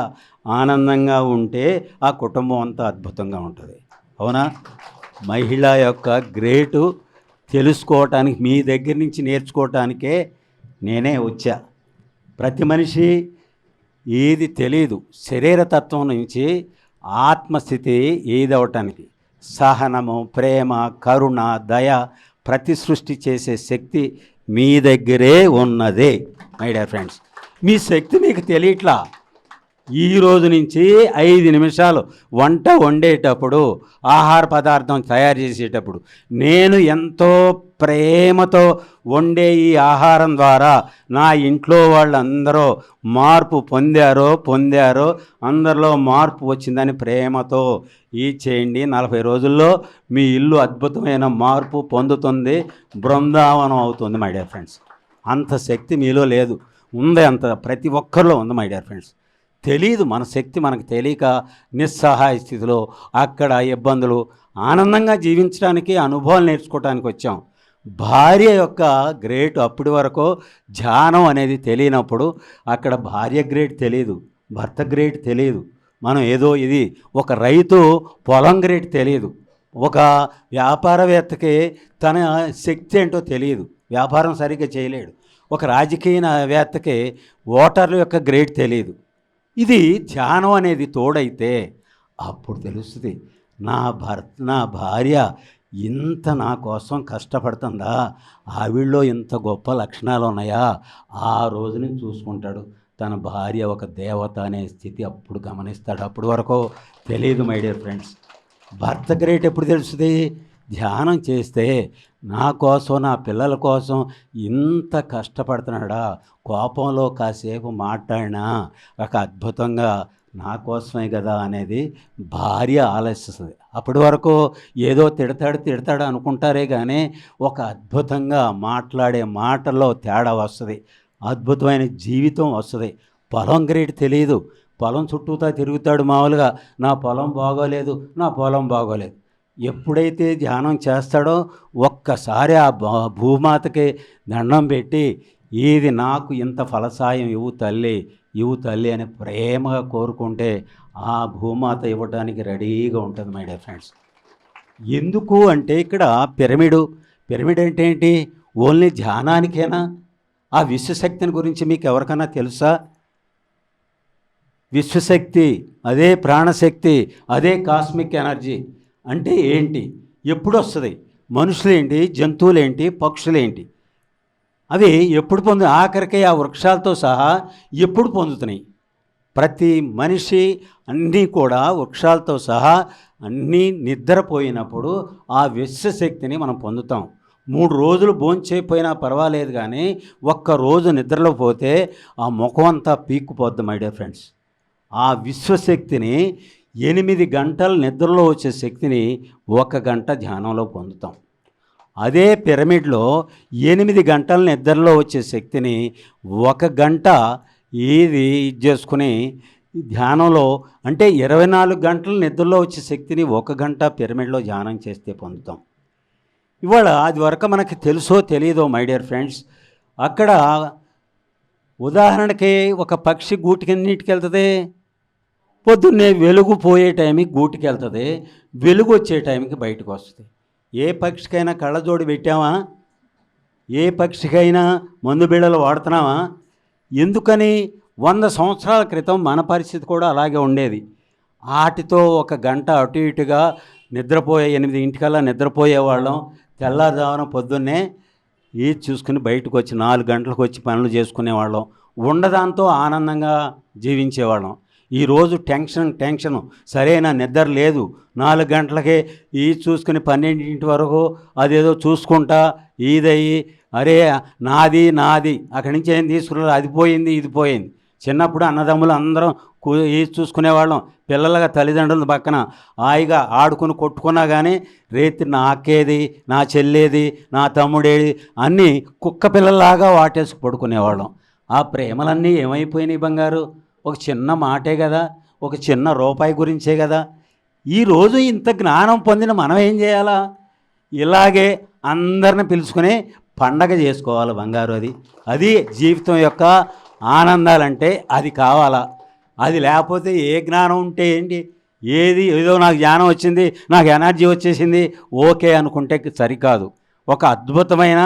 ఆనందంగా ఉంటే ఆ కుటుంబం అంతా అద్భుతంగా ఉంటుంది. అవునా? మహిళ యొక్క గ్రేటు తెలుసుకోవటానికి, మీ దగ్గర నుంచి నేర్చుకోవటానికే నేనే వచ్చా. ప్రతి మనిషి ఏది తెలియదు, శరీరతత్వం నుంచి ఆత్మస్థితి ఏదవటానికి సహనము, ప్రేమ, కరుణ, దయ ప్రతి సృష్టి చేసే శక్తి మీ దగ్గరే ఉన్నదే మై డియర్ ఫ్రెండ్స్. మీ శక్తి మీకు తెలియట్లా. ఈ రోజు నుంచి 5 నిమిషాలు వంట వండేటప్పుడు, ఆహార పదార్థం తయారు చేసేటప్పుడు నేను ఎంతో ప్రేమతో వండే ఈ ఆహారం ద్వారా నా ఇంట్లో వాళ్ళందరూ మార్పు పొందారో అందరిలో మార్పు వచ్చిందని ప్రేమతో చేయండి. 40 రోజుల్లో మీ ఇల్లు అద్భుతమైన మార్పు పొందుతుంది, బృందావనం అవుతుంది మై డియర్ ఫ్రెండ్స్. అంత శక్తి మీలో లేదు, ఉంది. అంత ప్రతి ఒక్కరిలో ఉంది మై డియర్ ఫ్రెండ్స్. తెలీదు, మన శక్తి మనకు తెలియక నిస్సహాయ స్థితిలో అక్కడ ఇబ్బందులు. ఆనందంగా జీవించడానికి, అనుభవాలు నేర్చుకోవడానికి వచ్చాం. భార్య యొక్క గ్రేట్ అప్పటి వరకు ధ్యానం అనేది తెలియనప్పుడు అక్కడ భార్య గ్రేట్ తెలియదు, భర్త గ్రేట్ తెలియదు. మనం ఏదో ఇది ఒక రైతు పొలం గ్రేట్ తెలియదు, ఒక వ్యాపారవేత్తకి తన శక్తి ఏంటో తెలియదు, వ్యాపారం సరిగ్గా చేయలేడు. ఒక రాజకీయవేత్తకి ఓటర్ల యొక్క గ్రేట్ తెలియదు. ఇది ధ్యానం అనేది తోడైతే అప్పుడు తెలుస్తుంది నా భార్య ఇంత నా కోసం కష్టపడుతుందా, ఆవిడలో ఇంత గొప్ప లక్షణాలు ఉన్నాయా, ఆ రోజుని చూసుకుంటాడు. తన భార్య ఒక దేవత అనే స్థితి అప్పుడు గమనిస్తాడు. అప్పటి వరకు తెలియదు మై డియర్ ఫ్రెండ్స్. భర్త గ్రేట్ ఎప్పుడు తెలుస్తుంది? ధ్యానం చేస్తే నా కోసం, నా పిల్లల కోసం ఇంత కష్టపడుతున్నాడా, కోపంలో కాసేపు మాట్లాడినా ఒక అద్భుతంగా నా కోసమే కదా అనేది భార్య ఆలోచిస్తుంది. అప్పటి వరకు ఏదో తిడతాడు అనుకుంటారే కానీ ఒక అద్భుతంగా మాట్లాడే మాటల్లో తేడా వస్తుంది, అద్భుతమైన జీవితం వస్తుంది. పొలం గ్రేట్ తెలియదు, పొలం చుట్టూతా తిరుగుతాడు మామూలుగా, నా పొలం బాగోలేదు. ఎప్పుడైతే ధ్యానం చేస్తాడో ఒక్కసారి ఆ భూమాతకి దండం పెట్టి, ఇది నాకు ఇంత ఫలసాయం ఇవ్వు తల్లి అని ప్రేమగా కోరుకుంటే ఆ భూమాత ఇవ్వడానికి రెడీగా ఉంటుంది మై డియర్ ఫ్రెండ్స్. ఎందుకు అంటే ఇక్కడ పిరమిడ్ అంటే ఏంటి? ఓన్లీ ధ్యానానికేనా? ఆ విశ్వశక్తిని గురించి మీకు ఎవరికైనా తెలుసా? విశ్వశక్తి అదే ప్రాణశక్తి, అదే కాస్మిక్ ఎనర్జీ అంటే ఏంటి? ఎప్పుడు వస్తుంది? మనుషులేంటి, జంతువులేంటి, పక్షులేంటి, అవి ఎప్పుడు ఆఖరికి ఆ వృక్షాలతో సహా ఎప్పుడు పొందుతున్నాయి? ప్రతి మనిషి అన్నీ కూడా వృక్షాలతో సహా అన్నీ నిద్రపోయినప్పుడు ఆ విశ్వశక్తిని మనం పొందుతాం. 3 రోజులు భోంచేయపోయినా పర్వాలేదు, కానీ ఒక్కరోజు నిద్రలో పోతే ఆ ముఖం అంతా పీక్కుపోద్ది మై డియర్ ఫ్రెండ్స్. ఆ విశ్వశక్తిని 8 గంటలు నిద్రలో వచ్చే శక్తిని 1 గంట ధ్యానంలో పొందుతాం. అదే పిరమిడ్లో 8 గంటల నిద్రలో వచ్చే శక్తిని 1 గంట ఇది చేసుకుని ధ్యానంలో, అంటే 24 గంటల నిద్రలో వచ్చే శక్తిని 1 గంట పిరమిడ్లో ధ్యానం చేస్తే పొందుతాం. ఇవాళ అది వరకు మనకి తెలుసో తెలియదో మై డియర్ ఫ్రెండ్స్. అక్కడ ఉదాహరణకి ఒక పక్షి గూటికి ఎన్నింటికి వెళ్తుంది? పొద్దున్నే వెలుగు పోయే టైంకి గూటికి వెళ్తుంది, వెలుగు వచ్చే టైంకి బయటకు వస్తుంది. ఏ పక్షికైనా కళ్ళజోడు పెట్టామా? ఏ పక్షికైనా మందు బిళ్ళలు వాడుతున్నామా? ఎందుకని? 100 సంవత్సరాల క్రితం మన పరిస్థితి కూడా అలాగే ఉండేది. వాటితో 1 గంట అటు ఇటుగా నిద్రపోయే 8 నిద్రపోయేవాళ్ళం. తెల్లారుజామున పొద్దున్నే ఈది చూసుకుని బయటకు వచ్చి 4 గంటలకు వచ్చి పనులు చేసుకునేవాళ్ళం. ఉండదాంతో ఆనందంగా జీవించేవాళ్ళం. ఈరోజు టెన్షను, సరైన నిద్ర లేదు. 4 గంటలకే ఈది చూసుకుని 12 వరకు అదేదో చూసుకుంటా ఈదయ్యి, అరే నాది అక్కడి నుంచి ఏం తీసుకున్నారు, అది పోయింది ఇది పోయింది. చిన్నప్పుడు అన్నదమ్ములు అందరం ఈది చూసుకునేవాళ్ళం. పిల్లలుగా తల్లిదండ్రుల పక్కన హాయిగా ఆడుకుని కొట్టుకున్నా కానీ రేత్రి నాకేది, నా చెల్లేది, నా తమ్ముడేది అన్నీ కుక్క పిల్లల్లాగా వాటేసి పడుకునేవాళ్ళం. ఆ ప్రేమలన్నీ ఏమైపోయినాయి బంగారు? ఒక చిన్న మాటే కదా, ఒక చిన్న రూపాయి గురించే కదా. ఈరోజు ఇంత జ్ఞానం పొందిన మనం ఏం చేయాలా? ఇలాగే అందరిని పిలుచుకుని పండగ చేసుకోవాలి బంగారు. అది జీవితం యొక్క ఆనందాలంటే అది కావాలా. అది లేకపోతే ఏ జ్ఞానం ఉంటే ఏంటి? ఏదో నాకు జ్ఞానం వచ్చింది, నాకు ఎనర్జీ వచ్చేసింది ఓకే అనుకుంటే సరికాదు. ఒక అద్భుతమైన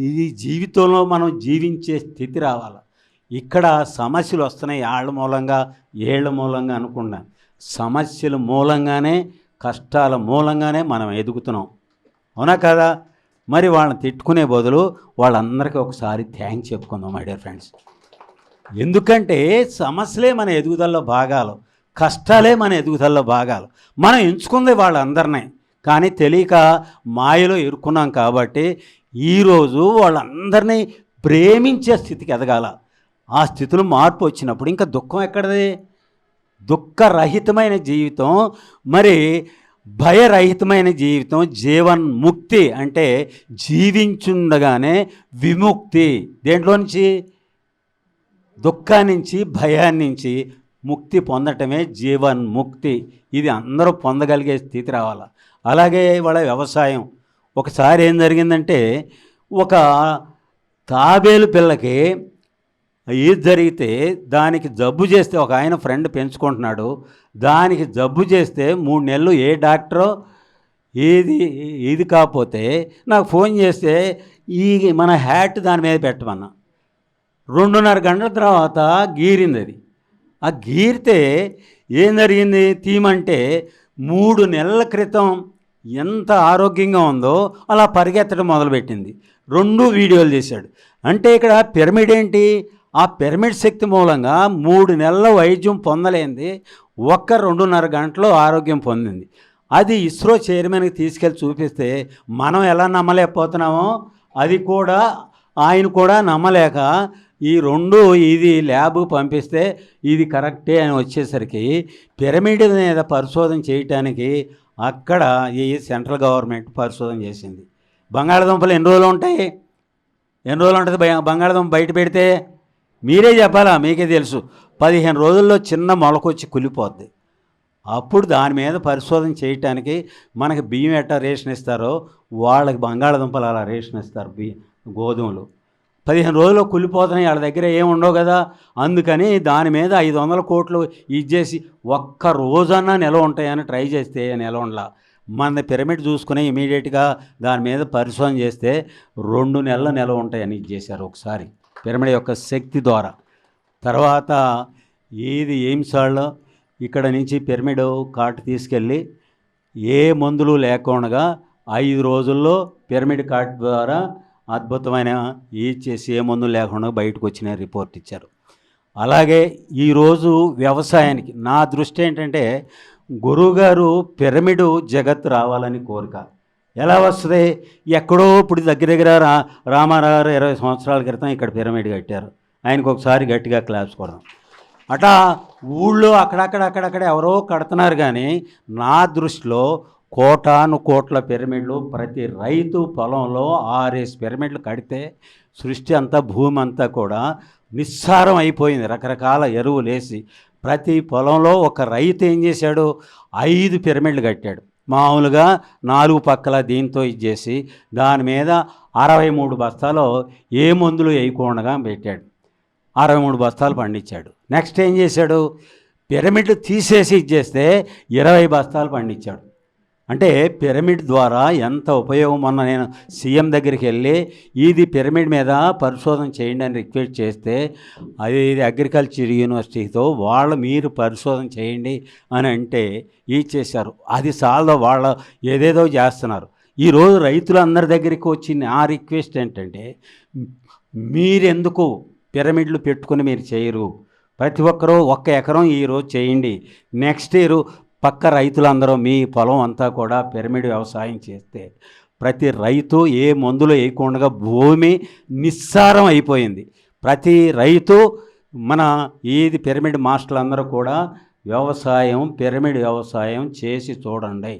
ఇది జీవితంలో మనం జీవించే స్థితి రావాలి. ఇక్కడ సమస్యలు వస్తున్నాయి ఏళ్ళ మూలంగా అనుకున్నా. సమస్యల మూలంగానే, కష్టాల మూలంగానే మనం ఎదుగుతున్నాం, అవునా కదా? మరి వాళ్ళని తిట్టుకునే బదులు వాళ్ళందరికీ ఒకసారి థ్యాంక్స్ చెప్పుకుందాం మై డియర్ ఫ్రెండ్స్. ఎందుకంటే సమస్యలే మన ఎదుగుదలలో భాగాలు, కష్టాలే మన ఎదుగుదలలో భాగాలు. మనం ఎంచుకుంది వాళ్ళందరినీ, కానీ తెలియక మాయలో ఇరుక్కున్నాం. కాబట్టి ఈరోజు వాళ్ళందరినీ ప్రేమించే స్థితికి ఎదగాల. ఆ స్థితిలో మార్పు వచ్చినప్పుడు ఇంకా దుఃఖం ఎక్కడది? దుఃఖరహితమైన జీవితం, మరి భయరహితమైన జీవితం, జీవన్ముక్తి అంటే జీవించుండగానే విముక్తి. దేంట్లో నుంచి? దుఃఖాన్నించి, భయాన్నించి ముక్తి పొందటమే జీవన్ముక్తి. ఇది అందరూ పొందగలిగే స్థితి రావాలి. అలాగే వాళ్ళ వ్యవసాయం. ఒకసారి ఏం జరిగిందంటే, ఒక తాబేలు పిల్లకి ఈది జరిగితే దానికి జబ్బు చేస్తే, ఒక ఆయన ఫ్రెండ్ పెంచుకుంటున్నాడు, దానికి జబ్బు చేస్తే 3 నెలలు ఏ డాక్టరో ఇది కాకపోతే నాకు ఫోన్ చేస్తే మన హ్యాట్ దాని మీద పెట్టమన్నా. 2.5 గంటల తర్వాత గీరింది అది. ఆ గీరితే ఏం జరిగింది? తీమంటే 3 నెలల క్రితం ఎంత ఆరోగ్యంగా ఉందో అలా పరిగెత్తడం మొదలుపెట్టింది. 2 వీడియోలు చేశాడు. అంటే ఇక్కడ పిరమిడ్ ఏంటి? ఆ పిరమిడ్ శక్తి మూలంగా 3 నెలల వైద్యం పొందలేంది 2.5 గంటలో ఆరోగ్యం పొందింది. అది ఇస్రో చైర్మన్కి తీసుకెళ్ళి చూపిస్తే మనం ఎలా నమ్మలేకపోతున్నామో అది కూడా ఆయన కూడా నమ్మలేక ఇది ల్యాబ్కు పంపిస్తే ఇది కరెక్టే అని వచ్చేసరికి పిరమిడ్ మీద పరిశోధన చేయటానికి అక్కడ ఈ సెంట్రల్ గవర్నమెంట్ పరిశోధన చేసింది. బంగాళదుంపలు ఎన్ని రోజులు ఉంటాయి? ఎన్ని రోజులు ఉంటుంది బంగాళదుంప బయట పెడితే? మీరే చెప్పాలా, మీకే తెలుసు. 15 రోజుల్లో చిన్న మొలకొచ్చి కులిపోద్ది. అప్పుడు దాని మీద పరిశోధన చేయటానికి మనకి బియ్యం ఎట్టా రేషన్ ఇస్తారో వాళ్ళకి బంగాళదుంపలు అలా రేషన్ ఇస్తారు. గోధుమలు 15 రోజుల్లో కులిపోతున్నాయి, వాళ్ళ దగ్గర ఏమి ఉండవు కదా. అందుకని దాని మీద 500 కోట్లు ఇచ్చేసి ఒక్క రోజన్నా నిలవ ఉంటాయని ట్రై చేస్తే నిలవ ఉండలా. మన పిరమిడ్ చూసుకుని ఇమీడియట్గా దాని మీద పరిశోధన చేస్తే 2 నెలల నిలవ ఉంటాయని ఇచ్చేశారు ఒకసారి పిరమిడ్ యొక్క శక్తి ద్వారా. తర్వాత ఎయిమ్స్లో ఇక్కడ నుంచి పిరమిడ్ కార్ట్ తీసుకెళ్ళి ఏ మందులు లేకుండా 5 రోజుల్లో పిరమిడ్ కార్ట్ ద్వారా అద్భుతమైన చేసి ఏ మందులు లేకుండా బయటకు వచ్చిన రిపోర్ట్ ఇచ్చారు. అలాగే ఈరోజు వ్యవసాయానికి నా దృష్టి ఏంటంటే గురువుగారు పిరమిడ్ జగత్ రావాలని కోరిక. ఎలా వస్తుంది? ఎక్కడో ఇప్పుడు దగ్గర రామారావు 20 సంవత్సరాల క్రితం ఇక్కడ పిరమిడ్ కట్టారు. ఆయనకు ఒకసారి గట్టిగా క్లాప్స్ కొడదాం. అట్లా ఊళ్ళో అక్కడక్కడ ఎవరో కడుతున్నారు. కానీ నా దృష్టిలో కోట్ల పిరమిడ్లు ప్రతి రైతు పొలంలో 6 పిరమిడ్లు కడితే సృష్టి అంతా భూమి అంతా కూడా నిస్సారం అయిపోయింది. రకరకాల ఎరువులు వేసి ప్రతి పొలంలో ఒక రైతు ఏం చేశాడు? 5 పిరమిడ్లు కట్టాడు. మామూలుగా 4 పక్కల దీంతో ఇచ్చేసి దాని మీద 63 బస్తాలు ఏ మందులు వేయకుండా పెట్టాడు. 63 బస్తాలు పండించాడు. నెక్స్ట్ ఏం చేశాడు? పిరమిడ్లు తీసేసి ఇచ్చేస్తే 20 బస్తాలు పండించాడు. అంటే పిరమిడ్ ద్వారా ఎంత ఉపయోగం. మొన్న నేను సీఎం దగ్గరికి వెళ్ళి ఇది పిరమిడ్ మీద పరిశోధన చేయండి అని రిక్వెస్ట్ చేస్తే ఇది అగ్రికల్చర్ యూనివర్సిటీతో మీరు పరిశోధన చేయండి అని అంటే చేశారు. అది చాలా వాళ్ళు ఏదేదో చేస్తున్నారు. ఈరోజు రైతులందరి దగ్గరికి వచ్చి నా రిక్వెస్ట్ ఏంటంటే మీరెందుకు పిరమిడ్లు పెట్టుకుని మీరు చేయరు? ప్రతి ఒక్కరూ 1 ఎకరం ఈరోజు చేయండి. నెక్స్ట్ ఇయర్ పక్క రైతులందరూ మీ పొలం అంతా కూడా పిరమిడ్ వ్యవసాయం చేస్తే ప్రతి రైతు ఏ మందులు వేయకుండా భూమి నిస్సారం అయిపోయింది. ప్రతి రైతు మన పిరమిడ్ మాస్టర్లందరూ కూడా పిరమిడ్ వ్యవసాయం చేసి చూడండి,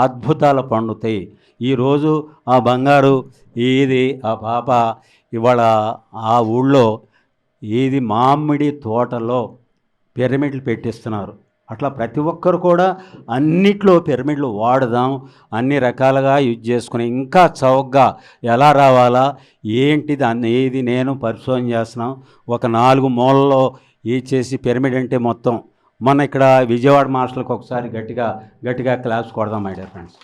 అద్భుతాలు పండుతాయి. ఈరోజు ఆ బంగారు ఆ పాప ఇవాళ ఆ ఊళ్ళో మామిడి తోటలో పిరమిడ్లు పెట్టిస్తున్నారు. అట్లా ప్రతి ఒక్కరు కూడా అన్నిట్లో పిరమిడ్లు వాడదాం, అన్ని రకాలుగా యూజ్ చేసుకుని ఇంకా చౌకగా ఎలా రావాలా ఏంటిది నేను పరిశోధన చేస్తున్నాం. ఒక 4 మూలల్లో చేసి పిరమిడ్ అంటే మొత్తం మొన్న ఇక్కడ విజయవాడ మాస్టర్లకు ఒకసారి గట్టిగా క్లాప్స్ కొడదాం మై డియర్ ఫ్రెండ్స్.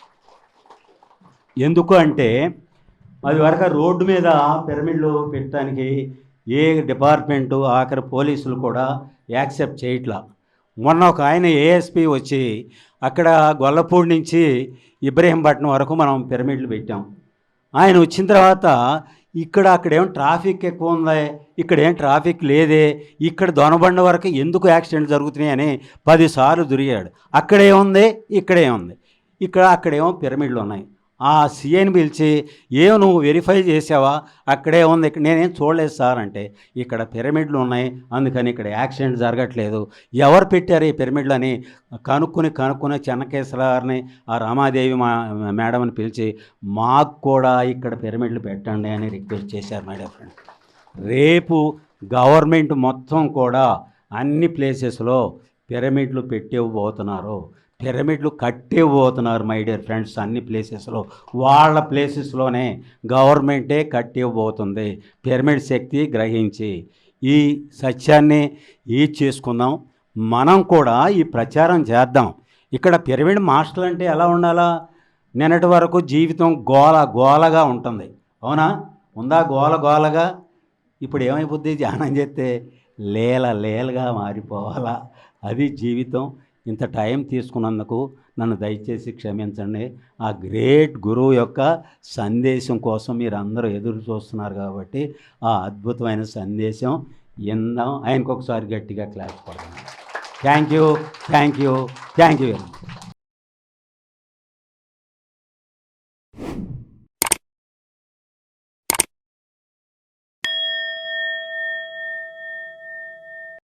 ఎందుకు అంటే అది వరకు రోడ్డు మీద పిరమిడ్లు పెట్టడానికి ఏ డిపార్ట్మెంటు ఆఖరి పోలీసులు కూడా యాక్సెప్ట్ చేయట్లా. మొన్న ఒక ఆయన ఏఎస్పీ వచ్చి అక్కడ గొల్లపూడి నుంచి ఇబ్రహీంపట్నం వరకు మనం పిరమిడ్లు పెట్టాం. ఆయన వచ్చిన తర్వాత అక్కడేం ట్రాఫిక్ ఎక్కువ ఉంది, ఇక్కడేం ట్రాఫిక్ లేదే, ఇక్కడ దొనబండ వరకు ఎందుకు యాక్సిడెంట్ జరుగుతున్నాయని 10 సార్లు తిరిగాడు. అక్కడేముంది, ఇక్కడేముంది, అక్కడేమో పిరమిడ్లు ఉన్నాయి. ఆ సీఐని పిలిచి నువ్వు వెరిఫై చేసావా? అక్కడే ఉంది, నేనేం చూడలేదు సార్ అంటే ఇక్కడ పిరమిడ్లు ఉన్నాయి, అందుకని ఇక్కడ యాక్సిడెంట్ జరగట్లేదు. ఎవరు పెట్టారు ఈ పిరమిడ్లు అని కనుక్కుని చెన్నకేశ్వరారిని ఆ రామాదేవి మేడంని పిలిచి మాకు కూడా ఇక్కడ పిరమిడ్లు పెట్టండి అని రిక్వెస్ట్ చేశారు మై డియర్ ఫ్రెండ్. రేపు గవర్నమెంట్ మొత్తం కూడా అన్ని ప్లేసెస్లో పిరమిడ్లు పెట్టివ్వబోతున్నారు, పిరమిడ్లు కట్టివ్వబోతున్నారు మై డియర్ ఫ్రెండ్స్. అన్ని ప్లేసెస్లో వాళ్ళ ప్లేసెస్లోనే గవర్నమెంటే కట్టివ్వబోతుంది. పిరమిడ్ శక్తి గ్రహించి ఈ సత్యాన్ని చేసుకుందాం. మనం కూడా ఈ ప్రచారం చేద్దాం. ఇక్కడ పిరమిడ్ మాస్టర్లు అంటే ఎలా ఉండాలా? నిన్నటి వరకు జీవితం గోలగా ఉంటుంది, అవునా? ఉందా గోలగా? ఇప్పుడు ఏమైపోద్ది? ధ్యానం చేస్తే లేలగా మారిపోవాలా? అది జీవితం. ఇంత టైం తీసుకున్నందుకు నన్ను దయచేసి క్షమించండి. ఆ గ్రేట్ గురువు యొక్క సందేశం కోసం మీరు అందరూ ఎదురు చూస్తున్నారు కాబట్టి ఆ అద్భుతమైన సందేశం విందాం. ఆయనకు ఒకసారి గట్టిగా క్లాస్ పడదాం. Thank you.